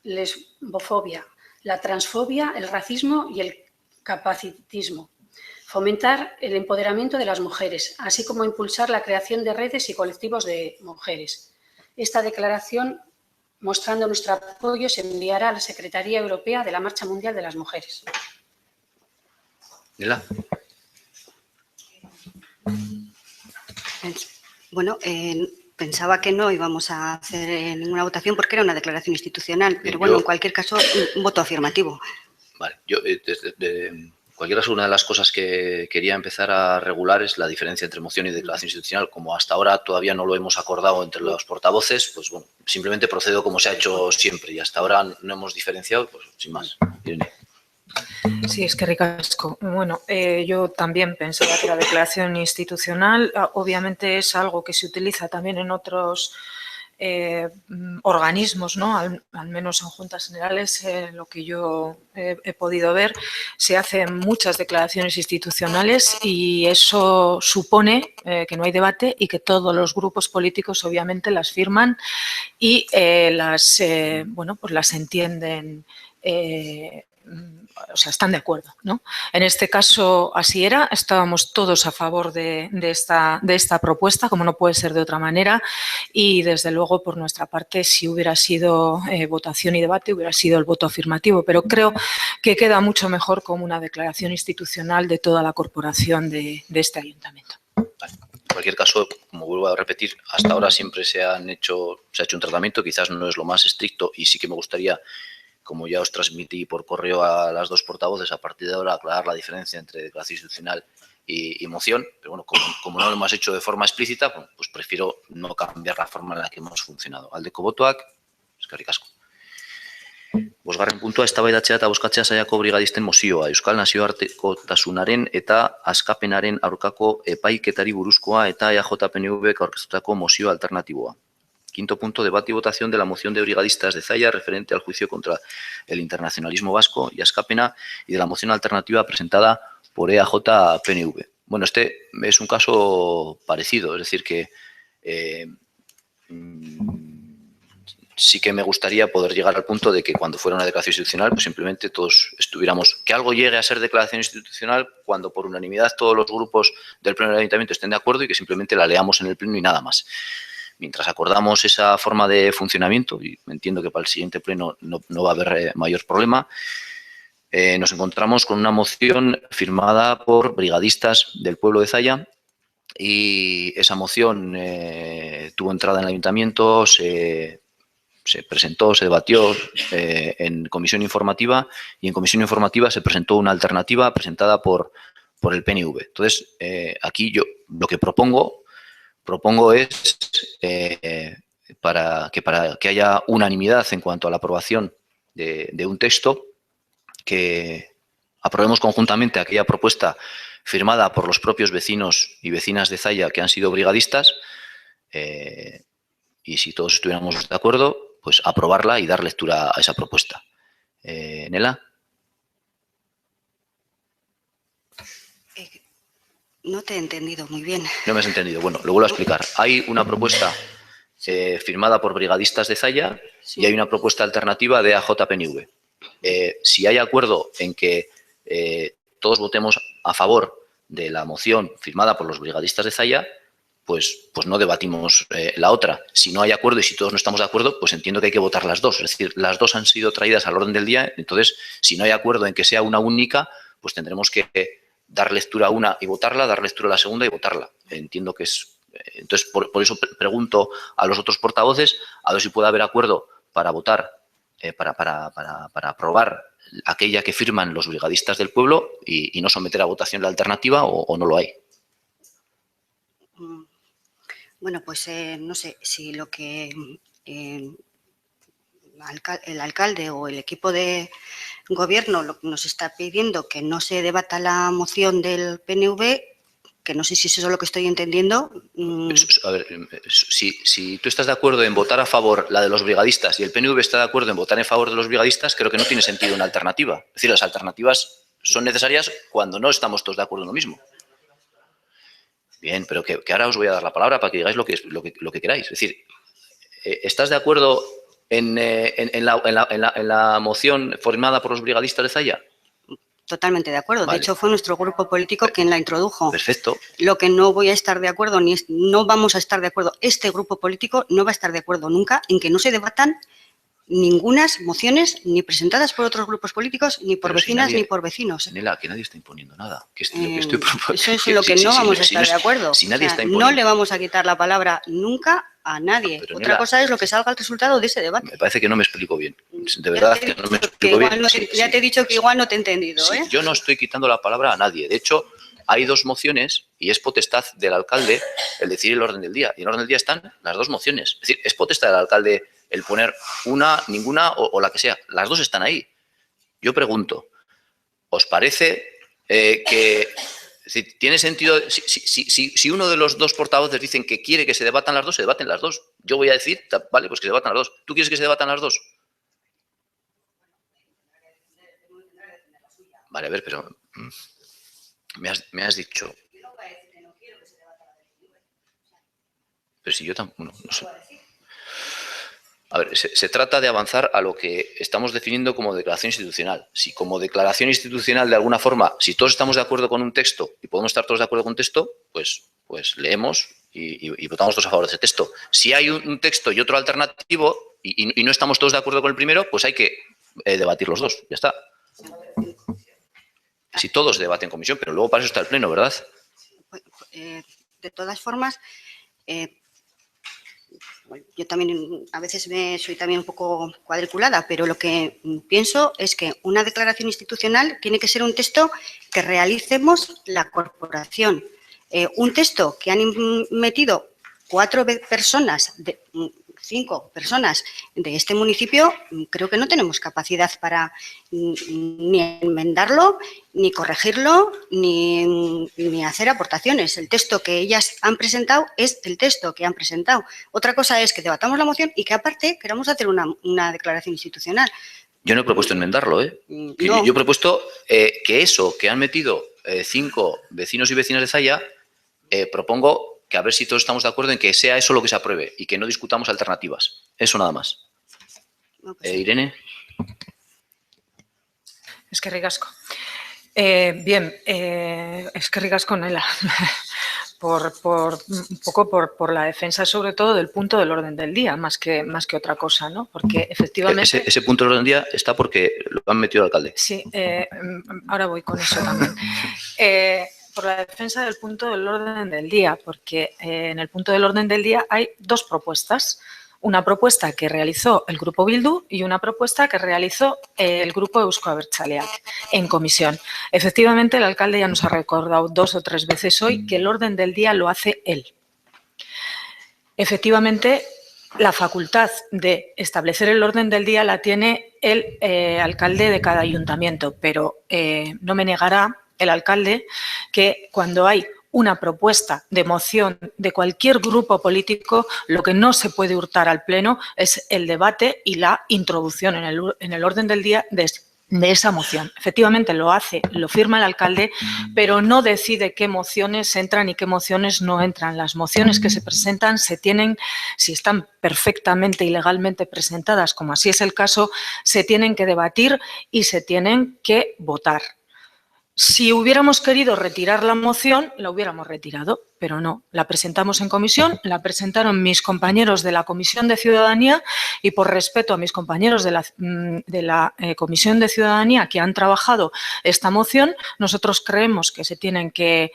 lesbofobia, la transfobia, el racismo y el capacitismo. Fomentar el empoderamiento de las mujeres, así como impulsar la creación de redes y colectivos de mujeres. Esta declaración, mostrando nuestro apoyo, se enviará a la Secretaría Europea de la Marcha Mundial de las Mujeres. Nela. Bueno, pensaba que no íbamos a hacer ninguna votación porque era una declaración institucional, pero bueno, en cualquier caso, un voto afirmativo. Vale, yo cualquier caso, una de las cosas que quería empezar a regular es la diferencia entre moción y declaración institucional. Como hasta ahora todavía no lo hemos acordado entre los portavoces, pues bueno, simplemente procedo como se ha hecho siempre y hasta ahora no hemos diferenciado, pues sin más. Irene. Sí, es que ricasco. Bueno, yo también pensaba que la declaración institucional obviamente es algo que se utiliza también en otros organismos, ¿no? Al menos en juntas generales, lo que yo he podido ver, se hacen muchas declaraciones institucionales y eso supone que no hay debate y que todos los grupos políticos obviamente las firman y bueno, pues las entienden. O sea, están de acuerdo, ¿no? En este caso así era, estábamos todos a favor de esta propuesta, como no puede ser de otra manera, y desde luego por nuestra parte si hubiera sido votación y debate hubiera sido el voto afirmativo, pero creo que queda mucho mejor como una declaración institucional de toda la corporación de este ayuntamiento. Vale. En cualquier caso, como vuelvo a repetir, hasta ahora siempre se ha hecho un tratamiento, quizás no es lo más estricto y sí que me gustaría, como ya os transmití por correo a las dos portavoces, a partir de ahora aclarar la diferencia entre declaración institucional y moción, pero bueno, como no lo hemos hecho de forma explícita, pues prefiero no cambiar la forma en la que hemos funcionado. Aldeko botoak, eskerrik asko. Bosgarren puntua, eztabaidatzea eta bozkatzea saiako brigadisten mozioa, Euskal Nazioartekotasunaren eta askapenaren aurkako epaiketari buruzkoa eta EAJ-PNVk aurkeztutako mozio alternatiboa. Quinto punto, debate y votación de la moción de brigadistas de Zalla referente al juicio contra el internacionalismo vasco y Askapena y de la moción alternativa presentada por EAJ-PNV. Bueno, este es un caso parecido, es decir que sí que me gustaría poder llegar al punto de que cuando fuera una declaración institucional, pues simplemente todos estuviéramos, que algo llegue a ser declaración institucional cuando por unanimidad todos los grupos del Pleno del Ayuntamiento estén de acuerdo y que simplemente la leamos en el Pleno y nada más. Mientras acordamos esa forma de funcionamiento, y entiendo que para el siguiente pleno no va a haber mayor problema, nos encontramos con una moción firmada por brigadistas del pueblo de Zalla y esa moción tuvo entrada en el ayuntamiento, se presentó, se debatió en comisión informativa y en comisión informativa se presentó una alternativa presentada por por el PNV. Entonces, aquí yo lo que propongo es para que haya unanimidad en cuanto a la aprobación de un texto, que aprobemos conjuntamente aquella propuesta firmada por los propios vecinos y vecinas de Zalla que han sido brigadistas, y si todos estuviéramos de acuerdo, pues aprobarla y dar lectura a esa propuesta. Nela. No te he entendido muy bien. No me has entendido. Bueno, lo vuelvo a explicar. Hay una propuesta firmada por brigadistas de Zalla y hay una propuesta alternativa de AJ-PNV. Si hay acuerdo en que todos votemos a favor de la moción firmada por los brigadistas de Zalla, pues no debatimos la otra. Si no hay acuerdo y si todos no estamos de acuerdo, pues entiendo que hay que votar las dos. Es decir, las dos han sido traídas al orden del día. Entonces, si no hay acuerdo en que sea una única, pues tendremos que dar lectura a una y votarla, dar lectura a la segunda y votarla. Entiendo que es... Entonces, por eso pregunto a los otros portavoces a ver si puede haber acuerdo para votar, para aprobar aquella que firman los brigadistas del pueblo y no someter a votación la alternativa, o no lo hay. Bueno, pues no sé si lo que el alcalde o el equipo de gobierno nos está pidiendo que no se debata la moción del PNV, que no sé si es eso lo que estoy entendiendo. A ver, si tú estás de acuerdo en votar a favor la de los brigadistas y el PNV está de acuerdo en votar en favor de los brigadistas, creo que no tiene sentido una alternativa. Es decir, las alternativas son necesarias cuando no estamos todos de acuerdo en lo mismo. Bien, pero que ahora os voy a dar la palabra para que digáis lo que queráis. Es decir, ¿estás de acuerdo en la moción formada por los brigadistas de Zalla? Totalmente de acuerdo. Vale. De hecho, fue nuestro grupo político quien la introdujo. Perfecto. Lo que no voy a estar de acuerdo, no vamos a estar de acuerdo, este grupo político no va a estar de acuerdo nunca en que no se debatan ningunas mociones ni presentadas por otros grupos políticos, ni por vecinas, ni por vecinos. Nela, que nadie está imponiendo nada. Que es lo que estoy proponiendo. Eso es lo que no vamos a estar de acuerdo. Si nadie está no imponiendo. le vamos a quitar la palabra nunca a nadie. Pero, Otra Nela, cosa es lo que salga el resultado de ese debate. Me parece que no me explico bien. De verdad que no me explico bien. Ya te he dicho que igual no te he entendido. Sí, ¿eh? yo no estoy quitando la palabra a nadie. De hecho, hay dos mociones y es potestad del alcalde el decidir el orden del día. Y en el orden del día están las dos mociones. Es decir, es potestad del alcalde el poner una, ninguna o la que sea. Las dos están ahí. Yo pregunto, ¿os parece que... Es decir, ¿tiene sentido? Si uno de los dos portavoces dicen que quiere que se debatan las dos, se debaten las dos. Yo voy a decir, vale, pues que se debatan las dos. ¿Tú quieres que se debatan las dos? Vale, a ver, pero me has dicho... Pero si yo tampoco... No sé. A ver, se trata de avanzar a lo que estamos definiendo como declaración institucional. Si como declaración institucional, de alguna forma, si todos estamos de acuerdo con un texto y podemos estar todos de acuerdo con un texto, pues leemos y votamos todos a favor de ese texto. Si hay un texto y otro alternativo y no estamos todos de acuerdo con el primero, pues hay que debatir los dos. Ya está. Si todos se debate en comisión, pero luego para eso está el pleno, ¿verdad? De todas formas... yo también a veces soy también un poco cuadriculada, pero lo que pienso es que una declaración institucional tiene que ser un texto que realicemos la corporación. Un texto que han metido 5 personas de este municipio, creo que no tenemos capacidad para ni enmendarlo, ni corregirlo, ni hacer aportaciones. El texto que ellas han presentado es el texto que han presentado. Otra cosa es que debatamos la moción y que aparte queramos hacer una declaración institucional. Yo no he propuesto enmendarlo, ¿eh? No. Yo he propuesto que eso que han metido 5 vecinos y vecinas de Zalla, propongo que a ver si todos estamos de acuerdo en que sea eso lo que se apruebe y que no discutamos alternativas. Eso nada más. No, pues Irene. Es que ricasco. Bien, es que ricasco, Nela. Un poco por la defensa, sobre todo, del punto del orden del día, más que otra cosa, ¿no? Porque efectivamente... Ese punto del orden del día está porque lo han metido el alcalde. Sí, ahora voy con eso también. Por la defensa del punto del orden del día, porque en el punto del orden del día hay 2 propuestas. Una propuesta que realizó el Grupo Bildu y una propuesta que realizó el Grupo Euzko Abertzaleak en comisión. Efectivamente, el alcalde ya nos ha recordado 2 o 3 veces hoy que el orden del día lo hace él. Efectivamente, la facultad de establecer el orden del día la tiene el alcalde de cada ayuntamiento, pero no me negará el alcalde que cuando hay una propuesta de moción de cualquier grupo político, lo que no se puede hurtar al Pleno es el debate y la introducción en el orden del día de esa moción. Efectivamente lo hace, lo firma el alcalde, pero no decide qué mociones entran y qué mociones no entran. Las mociones que se presentan se tienen, si están perfectamente y legalmente presentadas, como así es el caso, se tienen que debatir y se tienen que votar. Si hubiéramos querido retirar la moción, la hubiéramos retirado, pero no. La presentamos en comisión, la presentaron mis compañeros de la Comisión de Ciudadanía y por respeto a mis compañeros de la Comisión de Ciudadanía que han trabajado esta moción, nosotros creemos que se tienen que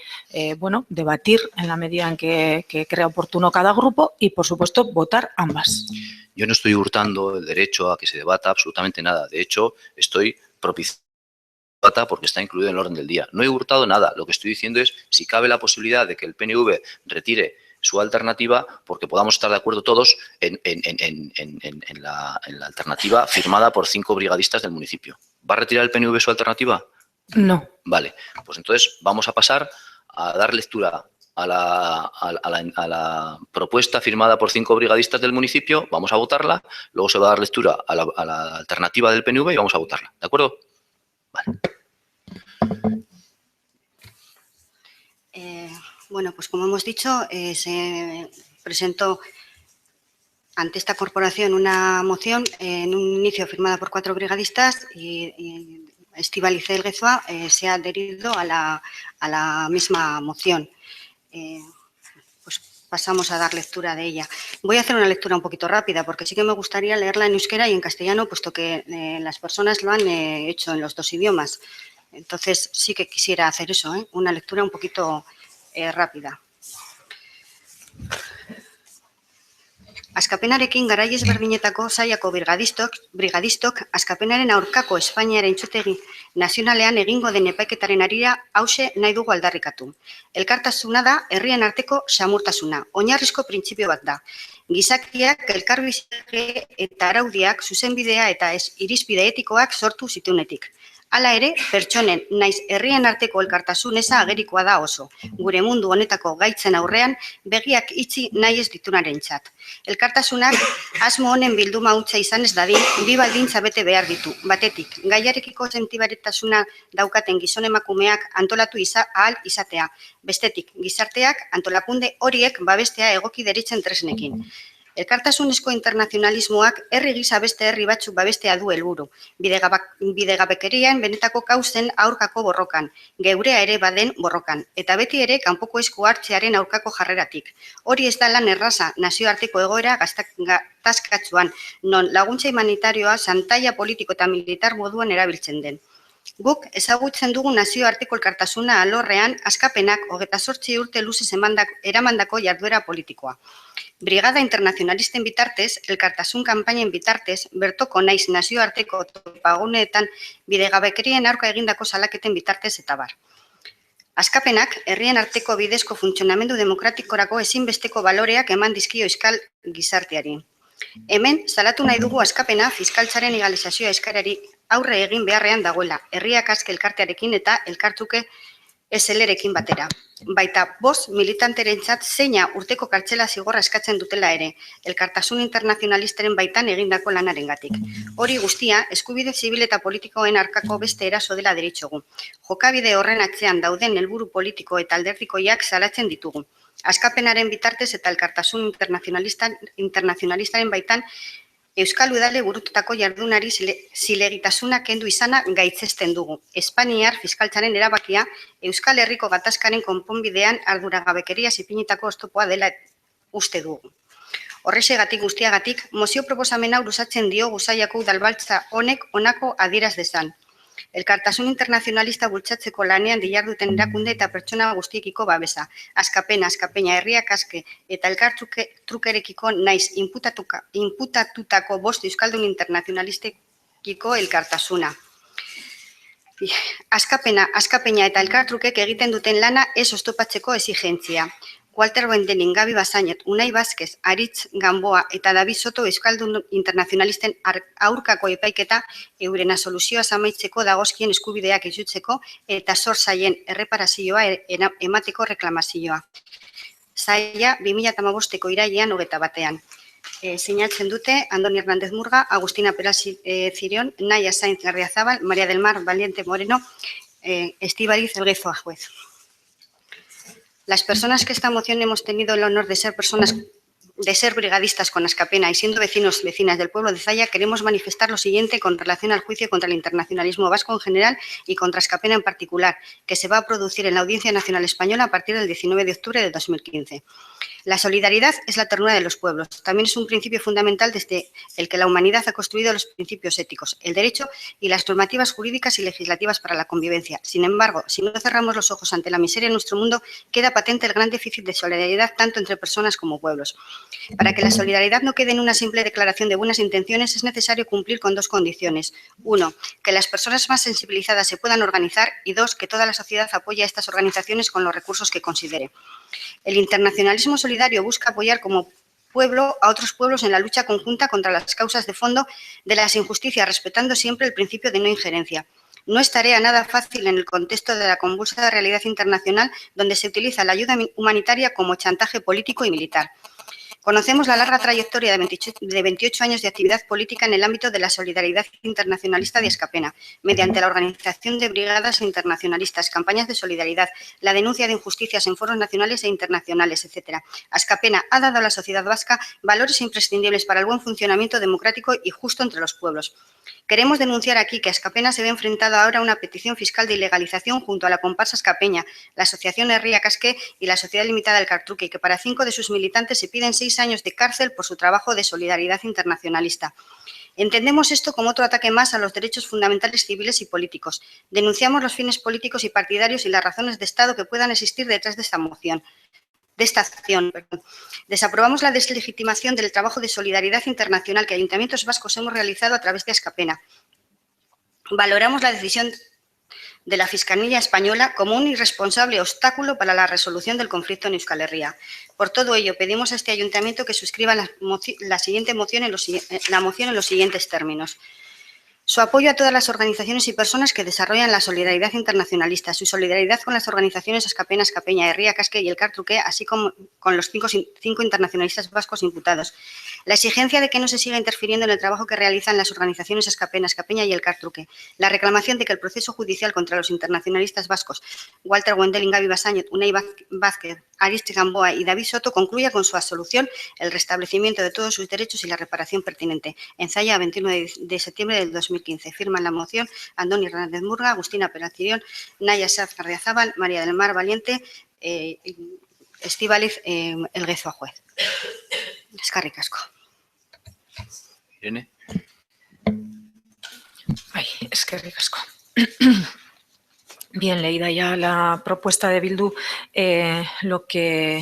debatir en la medida en que crea oportuno cada grupo y, por supuesto, votar ambas. Yo no estoy hurtando el derecho a que se debata absolutamente nada. De hecho, estoy propiciando porque está incluido en el orden del día. No he hurtado nada. Lo que estoy diciendo es si cabe la posibilidad de que el PNV retire su alternativa porque podamos estar de acuerdo todos en la alternativa firmada por 5 brigadistas del municipio. ¿Va a retirar el PNV su alternativa? No. Vale, pues entonces vamos a pasar a dar lectura a la propuesta firmada por 5 brigadistas del municipio, vamos a votarla, luego se va a dar lectura a la alternativa del PNV y vamos a votarla. ¿De acuerdo? Vale. Bueno, pues como hemos dicho, se presentó ante esta corporación una moción en un inicio firmada por 4 brigadistas y Estíbaliz Elgezoa se ha adherido a la misma moción. Pues pasamos a dar lectura de ella. Voy a hacer una lectura un poquito rápida porque sí que me gustaría leerla en euskera y en castellano, puesto que las personas lo han hecho en los 2 idiomas. Entonces sí que quisiera hacer eso, una lectura un poquito rápida. Askapenarekin garai ezberdinetako saiako brigadistok askapenaren aurkako Espainiaren entzutegi nazionalean egingo den epaiketaren harira hause nahi dugu aldarrikatu. Elkartasuna da herrien arteko samurtasuna, oinarrizko printzipio bat da. Gizakiak elkarbizitze eta araudiak zuzenbidea eta irizpide etikoak sortu zituenetik. Hala ere, pertsonen naiz herrien arteko elkartasun eza agerikoa da oso. Gure mundu honetako gaitzen aurrean begiak itxi nahi ez ditunarentzat. Elkartasunak asmo honen bilduma hutsa izan ez dadin, bi baldintza bete behar ditu. Batetik, gaiarekiko sentibaretasuna daukaten gizon emakumeak antolatu ahal izatea. Bestetik, gizarteak antolakunde horiek babestea egoki deritzen tresnekin. Elkartasunezko internazionalismoak herri gisa beste herri batzuk babestea du helburu. Bidegabekerian benetako kauzen aurkako borrokan, geurea ere baden borrokan, eta beti ere kanpoko esku hartzearen aurkako jarreratik. Hori ez da lan erraza nazioarteko egoera gatazkatsuan, non laguntza humanitarioa santaia politiko eta militar moduan erabiltzen den. Guk ezagutzen dugu nazioarteko elkartasuna alorrean askapenak 28 urte luzez eramandako jarduera politikoa. Brigada internazionalisten bitartez, elkartasun kanpainen bitartez, bertoko naiz nazioarteko topaguneetan bidegabekerien aurka egindako salaketen bitartez eta bar. Askapenak, herrien arteko bidezko funtzionamendu demokratikorako ezinbesteko baloreak eman dizkio euskal gizarteari. Hemen, salatu nahi dugu askapena fiskaltzaren legalizazioa eskarari aurre egin beharrean dagoela, herriak aske elkartearekin eta elkartuke SL-rekin batera. Baita 5 militanterentzat zeina urteko kartzela zigorra eskatzen dutela ere, elkartasun internazionalistaren baitan egindako lanarengatik. Hori guztia, eskubide zibil eta politikoen arkako beste eraso dela deritzogu. Jokabide horren atzean dauden helburu politiko eta alderdikoiak salatzen ditugu. Askapenaren bitartez eta elkartasun internazionalistaren baitan Euskal Udale burututako jardunari zilegitasuna kendu izana gaitzesten dugu. Espainiar fiskaltzaren erabakia Euskal Herriko gatazkaren konponbidean arduragabekeria zipinitako oztopoa dela uste dugu. Horrexegatik guztiagatik, mozio proposamen hau luzatzen diogu Zallako udalbaltza honek honako adieraz dezan. Elkartasun internazionalista bultzatzeko lanean diharduten erakunde eta pertsona guztiekiko babesa. Askapena, herriak aske eta elkartrukerekiko naiz inputatutako 5 euskaldun internazionalistekiko elkartasuna. Askapena eta elkartrukek egiten duten lana ez oztopatzeko exigentzia. Walter Wendelin, Gabi Basainet, Unai Vázquez, Aritz Gamboa eta David Soto euskaldun internazionalisten aurkako epaiketa euren soluzioa amaitzeko dagozkien eskubideak izutzeko eta zor zaien erreparazioa emateko reklamazioa. Zaila 2015ko irailean 21. Sinatzen dute Andoni Hernández Murga, Agustina Peral Zirion, Naya Sainz Garriazabal, María del Mar Valiente Moreno, Estíbaliz Elguezo Juez. Las personas que esta moción hemos tenido el honor de ser brigadistas con Askapena y siendo vecinas del pueblo de Zalla, queremos manifestar lo siguiente con relación al juicio contra el internacionalismo vasco en general y contra Askapena en particular, que se va a producir en la Audiencia Nacional Española a partir del 19 de octubre de 2015. La solidaridad es la ternura de los pueblos. También es un principio fundamental desde el que la humanidad ha construido los principios éticos, el derecho y las normativas jurídicas y legislativas para la convivencia. Sin embargo, si no cerramos los ojos ante la miseria en nuestro mundo, queda patente el gran déficit de solidaridad tanto entre personas como pueblos. Para que la solidaridad no quede en una simple declaración de buenas intenciones, es necesario cumplir con 2 condiciones. 1, que las personas más sensibilizadas se puedan organizar y 2, que toda la sociedad apoye a estas organizaciones con los recursos que considere. El internacionalismo solidario busca apoyar como pueblo a otros pueblos en la lucha conjunta contra las causas de fondo de las injusticias, respetando siempre el principio de no injerencia. No es tarea nada fácil en el contexto de la convulsa realidad internacional donde se utiliza la ayuda humanitaria como chantaje político y militar. Conocemos la larga trayectoria de 28 años de actividad política en el ámbito de la solidaridad internacionalista de Askapena, mediante la organización de brigadas internacionalistas, campañas de solidaridad, la denuncia de injusticias en foros nacionales e internacionales, etc. Askapena ha dado a la sociedad vasca valores imprescindibles para el buen funcionamiento democrático y justo entre los pueblos. Queremos denunciar aquí que Askapena se ve enfrentado ahora a una petición fiscal de ilegalización junto a la comparsa Ascapeña, la Asociación Herriak Aske y la Sociedad Limitada Elkartruke, que para 5 de sus militantes se piden 6 años de cárcel por su trabajo de solidaridad internacionalista. Entendemos esto como otro ataque más a los derechos fundamentales civiles y políticos. Denunciamos los fines políticos y partidarios y las razones de Estado que puedan existir detrás de esta acción. Desaprobamos la deslegitimación del trabajo de solidaridad internacional que ayuntamientos vascos hemos realizado a través de Askapena. Valoramos la decisión de la Fiscalía Española como un irresponsable obstáculo para la resolución del conflicto en Euskal Herria. Por todo ello, pedimos a este ayuntamiento que suscriba la siguiente moción en los siguientes términos. Su apoyo a todas las organizaciones y personas que desarrollan la solidaridad internacionalista, su solidaridad con las organizaciones Askapena, Ascapeña, Herriak Aske y Elkartruke, así como con los 5 internacionalistas vascos imputados. La exigencia de que no se siga interfiriendo en el trabajo que realizan las organizaciones Askapena, Ascapeña y Elkartruke. La reclamación de que el proceso judicial contra los internacionalistas vascos, Walter Wendelin, Gabi Basainet, Unai Vázquez, Aritz Gamboa y David Soto, concluya con su absolución, el restablecimiento de todos sus derechos y la reparación pertinente. En Zalla, 21 de septiembre del 2015. Firman la moción Andoni Hernández Murga, Agustina Peral Zirion, Naya Sainz Garriazabal, María del Mar Valiente, Estíbaliz Elguezo Juez. Eskerrik asko. Irene. Ay, eskerrik asko. Bien, leída ya la propuesta de Bildu, lo que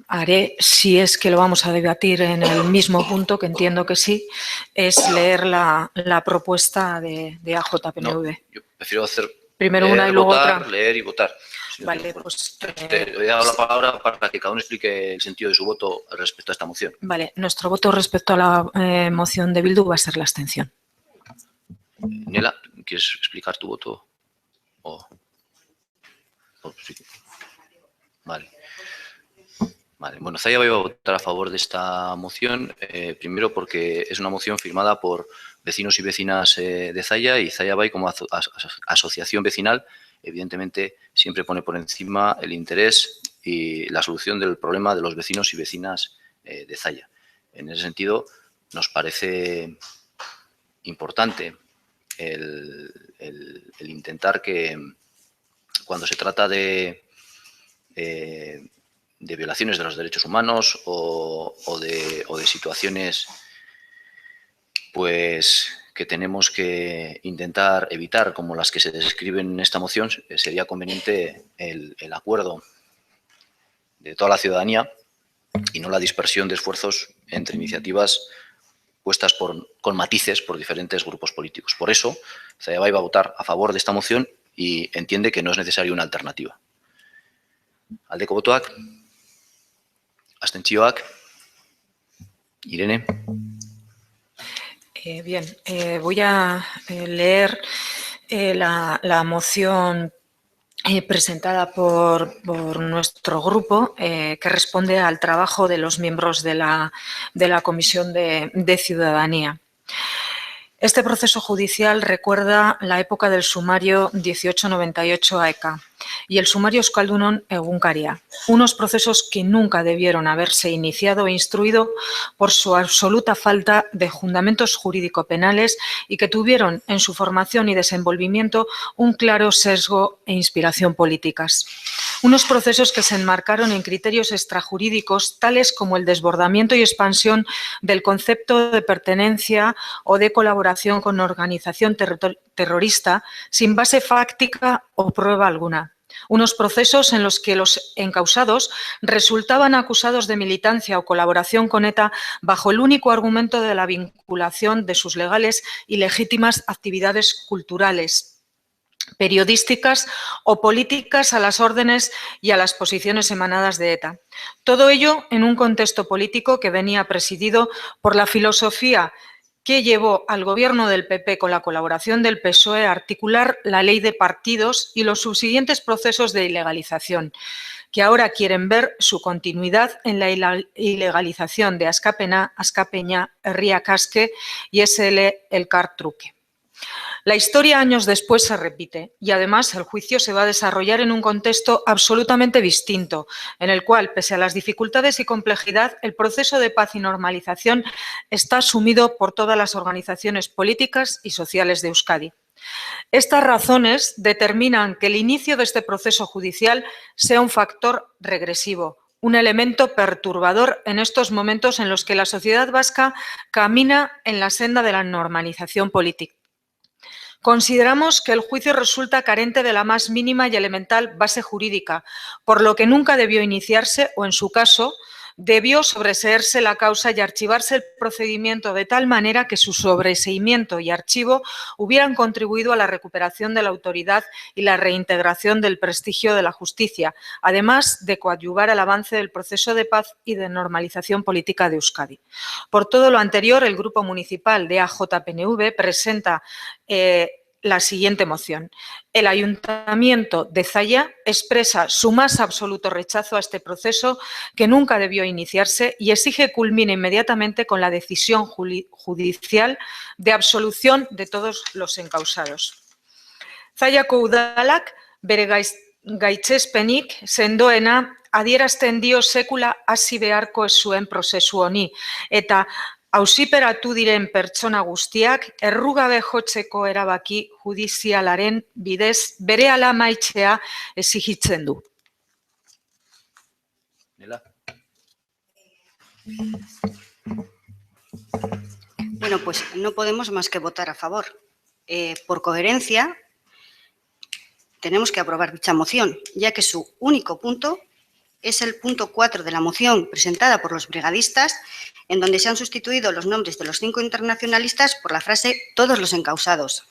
haré, si es que lo vamos a debatir en el mismo punto, que entiendo que sí, es leer la propuesta de AJPNV. No, yo prefiero hacer primero una y luego otra. Leer y votar. Si Vale, pues... Te voy a dar la palabra para que cada uno explique el sentido de su voto respecto a esta moción. Vale, nuestro voto respecto a la moción de Bildu va a ser la abstención. Nela, ¿quieres explicar tu voto? Sí. Vale. Bueno, Zalla va a votar a favor de esta moción, primero porque es una moción firmada por vecinos y vecinas de Zalla, y Zalla Bai, como asociación vecinal, evidentemente siempre pone por encima el interés y la solución del problema de los vecinos y vecinas de Zalla. En ese sentido, nos parece importante el intentar que, cuando se trata de violaciones de los derechos humanos o de situaciones pues que tenemos que intentar evitar, como las que se describen en esta moción, sería conveniente el acuerdo de toda la ciudadanía y no la dispersión de esfuerzos entre iniciativas puestas con matices por diferentes grupos políticos. Por eso, Zaibai va a votar a favor de esta moción y entiende que no es necesaria una alternativa. Aldeko botoak, abstentzioak, Irene. Bien, voy a leer la moción presentada por nuestro grupo, que responde al trabajo de los miembros de la Comisión de Ciudadanía. Este proceso judicial recuerda la época del sumario 1898 AECA y el sumario Euskaldunon Egunkaria, unos procesos que nunca debieron haberse iniciado e instruido por su absoluta falta de fundamentos jurídico-penales y que tuvieron en su formación y desenvolvimiento un claro sesgo e inspiración políticas. Unos procesos que se enmarcaron en criterios extrajurídicos tales como el desbordamiento y expansión del concepto de pertenencia o de colaboración con organización terrorista sin base fáctica o prueba alguna. Unos procesos en los que los encausados resultaban acusados de militancia o colaboración con ETA bajo el único argumento de la vinculación de sus legales y legítimas actividades culturales, periodísticas o políticas a las órdenes y a las posiciones emanadas de ETA. Todo ello en un contexto político que venía presidido por la filosofía que llevó al gobierno del PP con la colaboración del PSOE a articular la ley de partidos y los subsiguientes procesos de ilegalización, que ahora quieren ver su continuidad en la ilegalización de Askapena, Askapeña, Herria Casque y SL Elkar Truke. La historia años después se repite y además el juicio se va a desarrollar en un contexto absolutamente distinto, en el cual, pese a las dificultades y complejidad, el proceso de paz y normalización está asumido por todas las organizaciones políticas y sociales de Euskadi. Estas razones determinan que el inicio de este proceso judicial sea un factor regresivo, un elemento perturbador en estos momentos en los que la sociedad vasca camina en la senda de la normalización política. Consideramos que el juicio resulta carente de la más mínima y elemental base jurídica, por lo que nunca debió iniciarse o, en su caso, debió sobreseerse la causa y archivarse el procedimiento de tal manera que su sobreseimiento y archivo hubieran contribuido a la recuperación de la autoridad y la reintegración del prestigio de la justicia, además de coadyuvar al avance del proceso de paz y de normalización política de Euskadi. Por todo lo anterior, el Grupo Municipal de AJPNV presenta la siguiente moción. El Ayuntamiento de Zalla expresa su más absoluto rechazo a este proceso que nunca debió iniciarse y exige que culmine inmediatamente con la decisión judicial de absolución de todos los encausados. Zallako udalak bere gaitzespenik sendoena adierazten dio sekula hasi beharko ez zuen prozesu honi eta auziperatu diren pertsona guztiak errugabe jotzeko erabaki judizialaren bidez berehala amaitzea exigitzen du. Bueno, pues no podemos más que votar a favor. Por coherencia, tenemos que aprobar dicha moción, ya que su único punto es el punto 4 de la moción presentada por los brigadistas, en donde se han sustituido los nombres de los 5 internacionalistas por la frase «todos los encausados».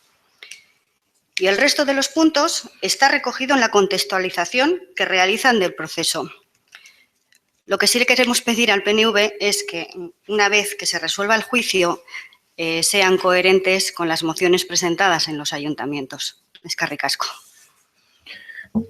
Y el resto de los puntos está recogido en la contextualización que realizan del proceso. Lo que sí le queremos pedir al PNV es que, una vez que se resuelva el juicio, sean coherentes con las mociones presentadas en los ayuntamientos. Eskerrik asko.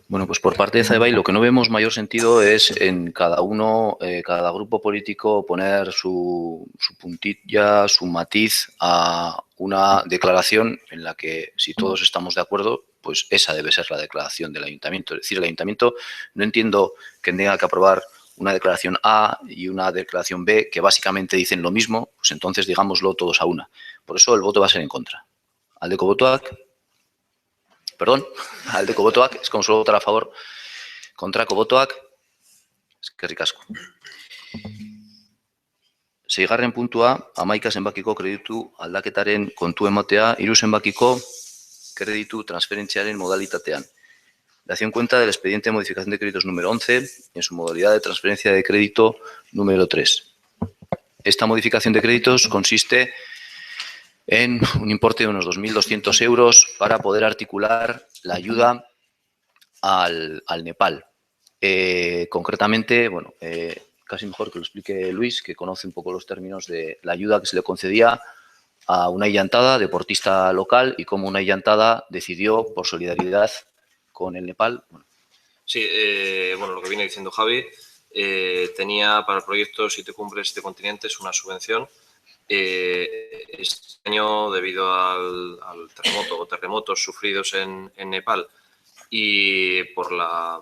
Bueno, pues por parte de Zaibai lo que no vemos mayor sentido es en cada grupo político poner su puntilla, su matiz a una declaración en la que si todos estamos de acuerdo, pues esa debe ser la declaración del ayuntamiento. Es decir, el ayuntamiento no entiendo que tenga que aprobar una declaración A y una declaración B que básicamente dicen lo mismo, pues entonces digámoslo todos a una. Por eso el voto va a ser en contra. Aldeko botoak. Perdón, aldeko botoak, es como solo votar a favor, kontrako botoak, eskerrik asko. 6. puntua, 11 zenbakiko kreditu aldaketaren kontu ematea, 3 zenbakiko kreditu transferentziaren modalitatean. Dación cuenta del expediente de modificación de créditos número 11 en su modalidad de transferencia de crédito número 3. Esta modificación de créditos consiste en un importe de unos 2.200 euros para poder articular la ayuda al Nepal. Concretamente, bueno, casi mejor que lo explique Luis, que conoce un poco los términos de la ayuda que se le concedía a una illantada, deportista local, y cómo una illantada decidió, por solidaridad con el Nepal. Bueno. Sí, bueno, lo que viene diciendo Javi, tenía para el proyecto 7 cumbres, 7 continentes una subvención. Este año, debido al terremoto o terremotos sufridos en Nepal y por la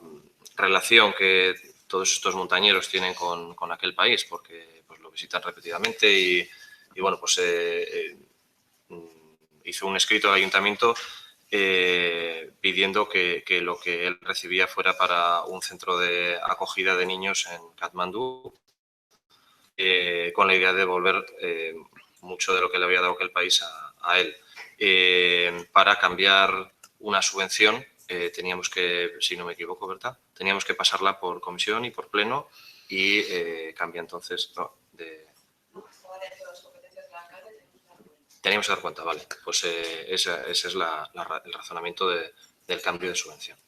relación que todos estos montañeros tienen con aquel país, porque pues, lo visitan repetidamente y bueno, pues hizo un escrito al ayuntamiento pidiendo que lo que él recibía fuera para un centro de acogida de niños en Katmandú, con la idea de devolver mucho de lo que le había dado aquel país a él. Para cambiar una subvención teníamos que, si no me equivoco, ¿verdad? Teníamos que pasarla por comisión y por pleno y cambia entonces, no, teníamos que dar cuenta, vale. Pues ese es el razonamiento del cambio de subvención.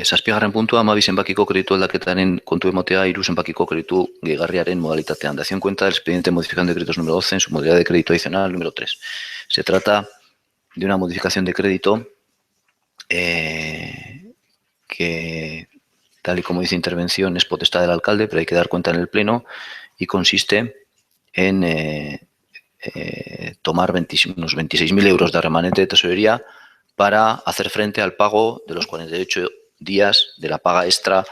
Zazpigarren puntua, 12 zenbakiko kreditu aldaketaren kontu ematea, 3 zenbakiko kreditu gehigarriaren modalitatean. Dación cuenta del expediente de modificación de créditos número 12 en su modalidad de crédito adicional número 3. Se trata de una modificación de crédito que, tal y como dice intervención, es potestad del alcalde, pero hay que dar cuenta en el pleno, y consiste en tomar unos 26.000 euros de remanente de tesorería para hacer frente al pago de los 48 días de la paga extra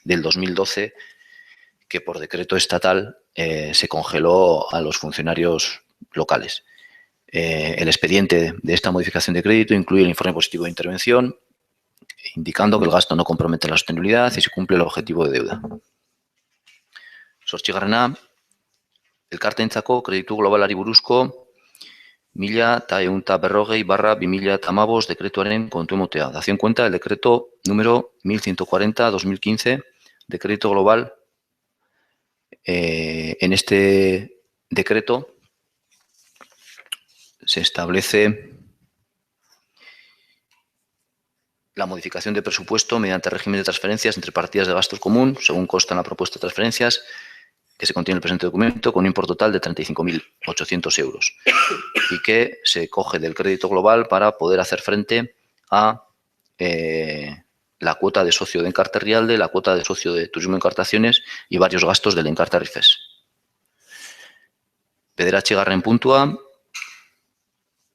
del 2012, que por decreto estatal se congeló a los funcionarios locales. El expediente de esta modificación de crédito incluye el informe positivo de intervención, indicando que el gasto no compromete la sostenibilidad y se cumple el objetivo de deuda. 8. Elkarteentzako kreditu globalari buruzko 1140/2015 dekretuaren kontu ematea. Dación cuenta del decreto número 1140/2015 de crédito global. En este decreto se establece la modificación de presupuesto mediante régimen de transferencias entre partidas de gastos común, según consta en la propuesta de transferencias que se contiene en el presente documento, con un importe total de 35.800 euros y que se coge del crédito global para poder hacer frente a la cuota de socio de Encarta Rialde, la cuota de socio de Turismo Encartaciones y varios gastos del Encarta Rifes. 9. puntua,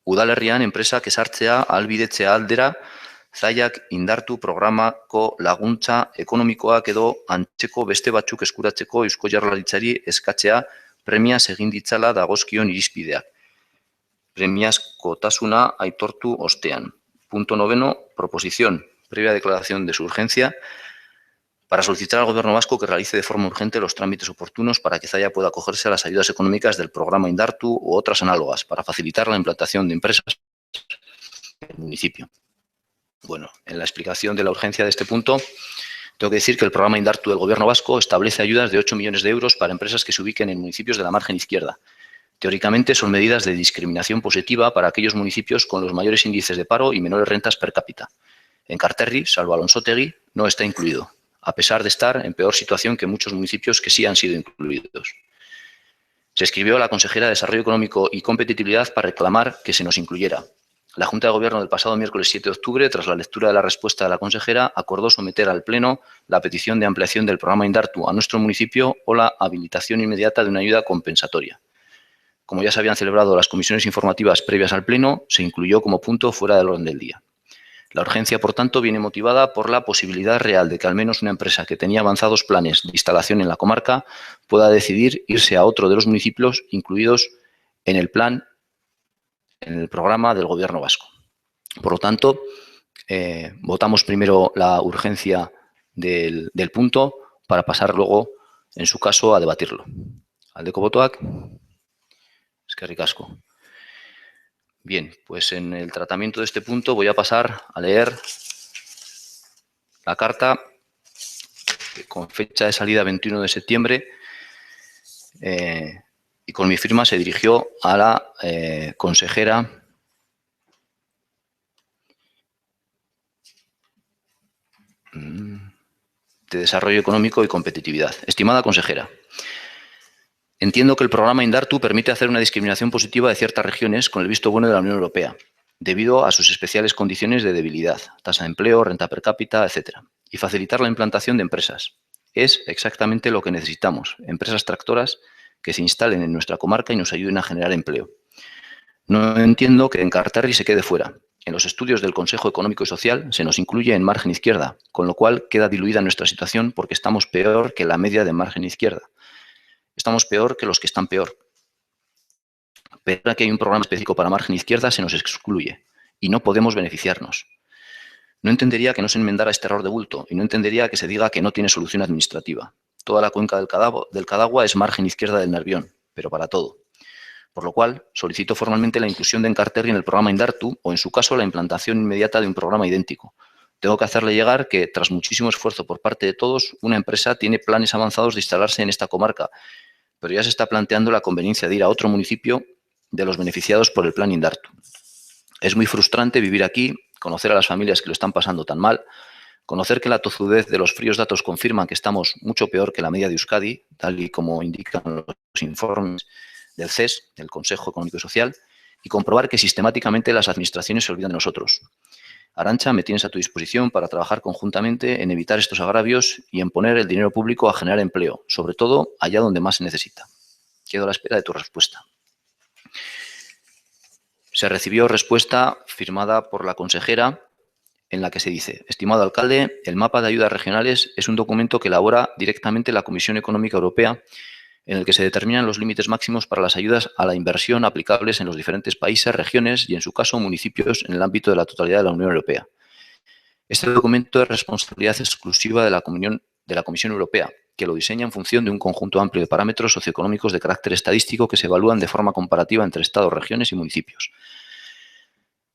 udalerrian enpresak ezartzea ahalbidetzea aldera zaiak indartu programako laguntza ekonomikoak edo antzeko beste batzuk eskuratzeko Eusko Jaurlaritzari eskatzea premiaz egin ditzala dagozkion irizpideak. Premiazkotasuna aitortu ostean. Punto 9. Proposición, previa declaración de su urgencia, para solicitar al Gobierno vasco que realice de forma urgente los trámites oportunos para que Zalla pueda acogerse a las ayudas económicas del programa Indartu u otras análogas para facilitar la implantación de empresas en el municipio. Bueno, en la explicación de la urgencia de este punto, tengo que decir que el programa Indartu del Gobierno vasco establece ayudas de 8 millones de euros para empresas que se ubiquen en municipios de la margen izquierda. Teóricamente son medidas de discriminación positiva para aquellos municipios con los mayores índices de paro y menores rentas per cápita. Enkarterri, salvo Alonsotegui, no está incluido, a pesar de estar en peor situación que muchos municipios que sí han sido incluidos. Se escribió a la consejera de Desarrollo Económico y Competitividad para reclamar que se nos incluyera. La Junta de Gobierno del pasado miércoles 7 de octubre, tras la lectura de la respuesta de la consejera, acordó someter al Pleno la petición de ampliación del programa Indartu a nuestro municipio o la habilitación inmediata de una ayuda compensatoria. Como ya se habían celebrado las comisiones informativas previas al Pleno, se incluyó como punto fuera del orden del día. La urgencia, por tanto, viene motivada por la posibilidad real de que al menos una empresa que tenía avanzados planes de instalación en la comarca pueda decidir irse a otro de los municipios incluidos en el plan, en el programa del Gobierno vasco. Por lo tanto, votamos primero la urgencia del punto para pasar luego en su caso, a debatirlo. Aldeko botoak. Eskerrik asko. Bien, pues en el tratamiento de este punto voy a pasar a leer la carta que con fecha de salida 21 de septiembre y con mi firma se dirigió a la consejera de Desarrollo Económico y Competitividad. Estimada consejera, entiendo que el programa Indartu permite hacer una discriminación positiva de ciertas regiones con el visto bueno de la Unión Europea, debido a sus especiales condiciones de debilidad, tasa de empleo, renta per cápita, etc., y facilitar la implantación de empresas. Es exactamente lo que necesitamos, empresas tractoras que se instalen en nuestra comarca y nos ayuden a generar empleo. No entiendo que Enkarterri se quede fuera. En los estudios del Consejo Económico y Social se nos incluye en margen izquierda, con lo cual queda diluida nuestra situación porque estamos peor que la media de margen izquierda. Estamos peor que los que están peor. Pero ahora que hay un programa específico para margen izquierda se nos excluye y no podemos beneficiarnos. No entendería que no se enmendara este error de bulto y no entendería que se diga que no tiene solución administrativa. Toda la cuenca del Cadagua es margen izquierda del Nervión, pero para todo. Por lo cual, solicito formalmente la inclusión de Enkarterri en el programa Indartu o, en su caso, la implantación inmediata de un programa idéntico. Tengo que hacerle llegar que, tras muchísimo esfuerzo por parte de todos, una empresa tiene planes avanzados de instalarse en esta comarca, pero ya se está planteando la conveniencia de ir a otro municipio de los beneficiados por el plan Indartu. Es muy frustrante vivir aquí, conocer a las familias que lo están pasando tan mal, conocer que la tozudez de los fríos datos confirman que estamos mucho peor que la media de Euskadi, tal y como indican los informes del CES, del Consejo Económico y Social, y comprobar que sistemáticamente las administraciones se olvidan de nosotros. Arantxa, me tienes a tu disposición para trabajar conjuntamente en evitar estos agravios y en poner el dinero público a generar empleo, sobre todo allá donde más se necesita. Quedo a la espera de tu respuesta. Se recibió respuesta firmada por la consejera en la que se dice: estimado alcalde, el mapa de ayudas regionales es un documento que elabora directamente la Comisión Económica Europea, en el que se determinan los límites máximos para las ayudas a la inversión aplicables en los diferentes países, regiones y, en su caso, municipios en el ámbito de la totalidad de la Unión Europea. Este documento es responsabilidad exclusiva de la Comisión Europea, que lo diseña en función de un conjunto amplio de parámetros socioeconómicos de carácter estadístico que se evalúan de forma comparativa entre estados, regiones y municipios.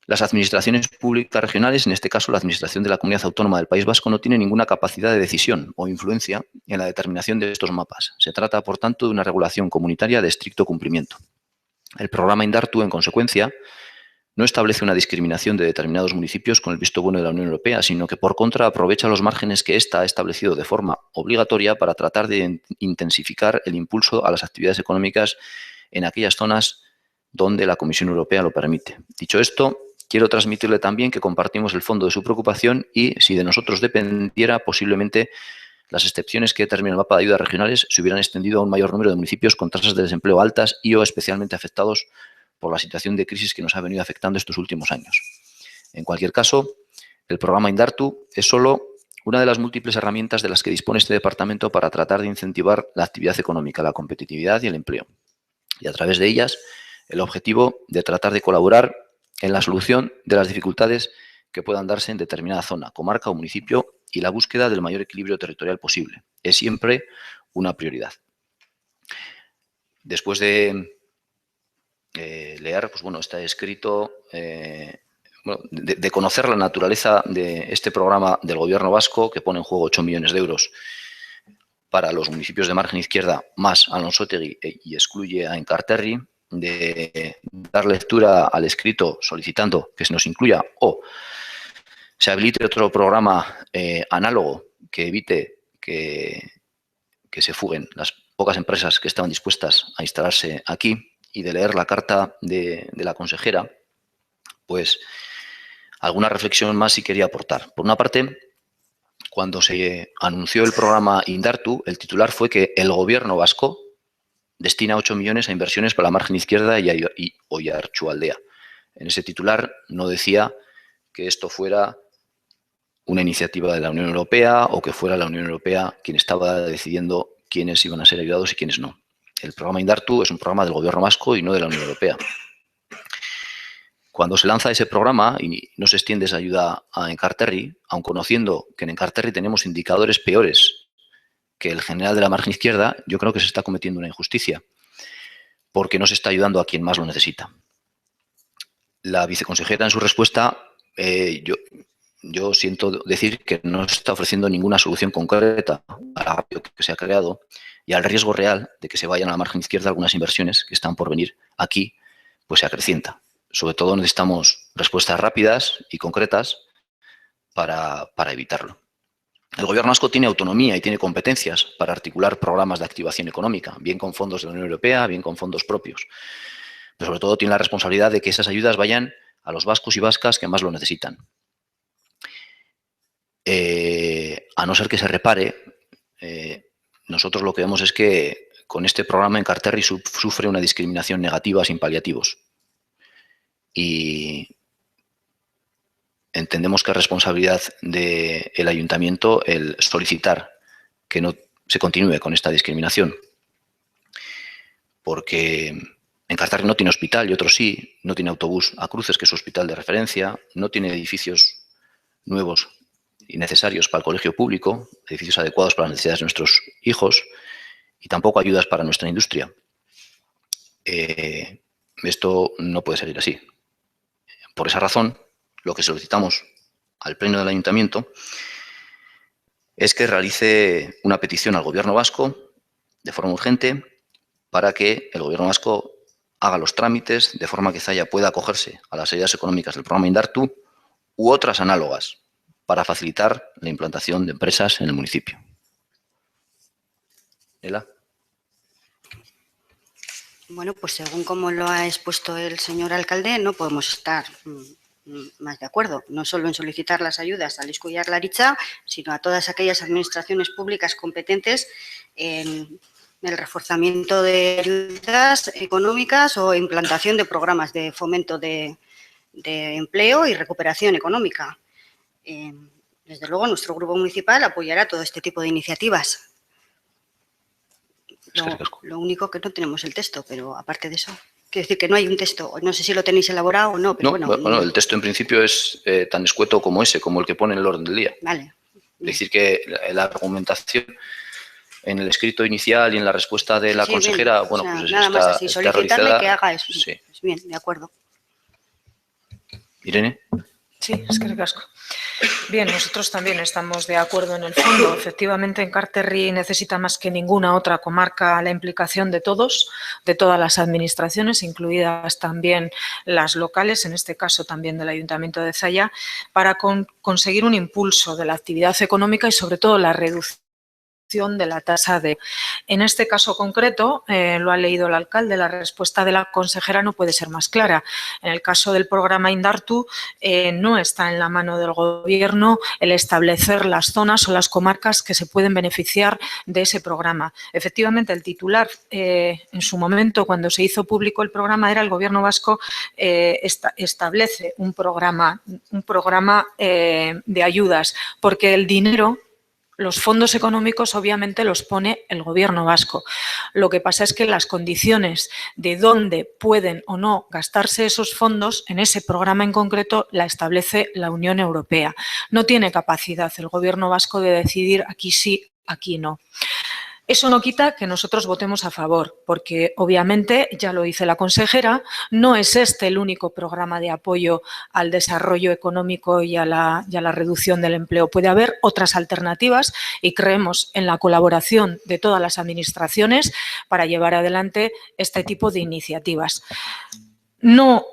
Las administraciones públicas regionales, en este caso la Administración de la Comunidad Autónoma del País Vasco, no tiene ninguna capacidad de decisión o influencia en la determinación de estos mapas. Se trata, por tanto, de una regulación comunitaria de estricto cumplimiento. El programa Indartu, en consecuencia, no establece una discriminación de determinados municipios con el visto bueno de la Unión Europea, sino que, por contra, aprovecha los márgenes que ésta ha establecido de forma obligatoria para tratar de intensificar el impulso a las actividades económicas en aquellas zonas donde la Comisión Europea lo permite. Dicho esto, quiero transmitirle también que compartimos el fondo de su preocupación y, si de nosotros dependiera, posiblemente las excepciones que determina el mapa de ayudas regionales se hubieran extendido a un mayor número de municipios con tasas de desempleo altas y o especialmente afectados por la situación de crisis que nos ha venido afectando estos últimos años. En cualquier caso, el programa Indartu es solo una de las múltiples herramientas de las que dispone este departamento para tratar de incentivar la actividad económica, la competitividad y el empleo. Y a través de ellas, el objetivo de tratar de colaborar en la solución de las dificultades que puedan darse en determinada zona, comarca o municipio y la búsqueda del mayor equilibrio territorial posible. Es siempre una prioridad. Después de leer, pues bueno, está escrito, de conocer la naturaleza de este programa del Gobierno vasco, que pone en juego 8 millones de euros para los municipios de margen izquierda, más Alonsotegi y excluye a Enkarterri, de dar lectura al escrito solicitando que se nos incluya o se habilite otro programa análogo que evite que se fuguen las pocas empresas que estaban dispuestas a instalarse aquí, y de leer la carta de la consejera, pues alguna reflexión más sí quería aportar. Por una parte, cuando se anunció el programa Indartu, el titular fue que el Gobierno vasco destina 8 millones a inversiones para la margen izquierda y Oiartzualdea. En ese titular no decía que esto fuera una iniciativa de la Unión Europea o que fuera la Unión Europea quien estaba decidiendo quiénes iban a ser ayudados y quiénes no. El programa Indartu es un programa del Gobierno vasco y no de la Unión Europea. Cuando se lanza ese programa y no se extiende esa ayuda a Enkarterri, aun conociendo que en Enkarterri tenemos indicadores peores que el general de la margen izquierda, yo creo que se está cometiendo una injusticia, porque no se está ayudando a quien más lo necesita. La viceconsejera, en su respuesta, yo siento decir que no está ofreciendo ninguna solución concreta al agravio que se ha creado y al riesgo real de que se vayan a la margen izquierda algunas inversiones que están por venir aquí, pues se acrecienta. Sobre todo necesitamos respuestas rápidas y concretas para evitarlo. El Gobierno vasco tiene autonomía y tiene competencias para articular programas de activación económica, bien con fondos de la Unión Europea, bien con fondos propios. Pero sobre todo tiene la responsabilidad de que esas ayudas vayan a los vascos y vascas que más lo necesitan. A no ser que se repare, nosotros lo que vemos es que con este programa Enkarterri sufre una discriminación negativa sin paliativos. Y entendemos que es responsabilidad del ayuntamiento el solicitar que no se continúe con esta discriminación. Porque Enkarterri no tiene hospital y otros sí, no tiene autobús a Cruces, que es su hospital de referencia, no tiene edificios nuevos y necesarios para el colegio público, edificios adecuados para las necesidades de nuestros hijos y tampoco ayudas para nuestra industria. Esto no puede seguir así. Por esa razón, lo que solicitamos al Pleno del Ayuntamiento es que realice una petición al Gobierno vasco de forma urgente para que el Gobierno vasco haga los trámites de forma que Zalla pueda acogerse a las ayudas económicas del programa Indartu u otras análogas para facilitar la implantación de empresas en el municipio. ¿Ela? Bueno, pues según como lo ha expuesto el señor alcalde, no podemos estar más de acuerdo, no solo en solicitar las ayudas al Eusko Jaurlaritza, sino a todas aquellas administraciones públicas competentes en el reforzamiento de ayudas económicas o implantación de programas de fomento de empleo y recuperación económica. Desde luego, nuestro grupo municipal apoyará todo este tipo de iniciativas. Lo único que no tenemos el texto, pero aparte de eso, quiero decir que no hay un texto. No sé si lo tenéis elaborado o no, pero no, bueno, el texto en principio es tan escueto como ese, como el que pone en el orden del día. Vale. Es decir, que la argumentación en el escrito inicial y en la respuesta de la consejera, bien, bueno, o sea, pues nada está, más así, está solicitarle realizada. que haga eso. Sí. Pues bien, de acuerdo. Irene. Sí, es que ricasco. Bien, nosotros también estamos de acuerdo en el fondo. Efectivamente, Enkarterri necesita más que ninguna otra comarca la implicación de todos, de todas las administraciones, incluidas también las locales, en este caso también del Ayuntamiento de Zalla, para conseguir un impulso de la actividad económica y sobre todo la reducción de la tasa de... En este caso concreto, lo ha leído el alcalde, la respuesta de la consejera no puede ser más clara. En el caso del programa Indartu, no está en la mano del Gobierno el establecer las zonas o las comarcas que se pueden beneficiar de ese programa. Efectivamente, el titular en su momento, cuando se hizo público el programa, era el Gobierno vasco establece un programa de ayudas, porque el dinero... Los fondos económicos obviamente los pone el Gobierno vasco. Lo que pasa es que las condiciones de dónde pueden o no gastarse esos fondos en ese programa en concreto la establece la Unión Europea. No tiene capacidad el Gobierno vasco de decidir aquí sí, aquí no. Eso no quita que nosotros votemos a favor, porque obviamente, ya lo dice la consejera, no es este el único programa de apoyo al desarrollo económico y a la reducción del empleo. Puede haber otras alternativas y creemos en la colaboración de todas las administraciones para llevar adelante este tipo de iniciativas. No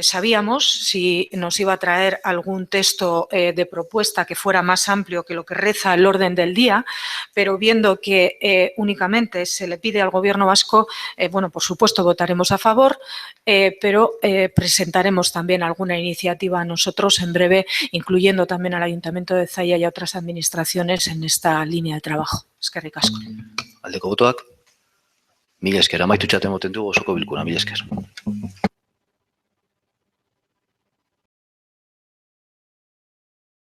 sabíamos si nos iba a traer algún texto de propuesta que fuera más amplio que lo que reza el orden del día, pero viendo que únicamente se le pide al Gobierno vasco, bueno, por supuesto votaremos a favor, pero presentaremos también alguna iniciativa nosotros en breve, incluyendo también al Ayuntamiento de Zalla y a otras administraciones en esta línea de trabajo. Eskerrik asko. Aldeko botoak. Mila esker, amaitu txaten moten dugu osoko bilkura, mila esker.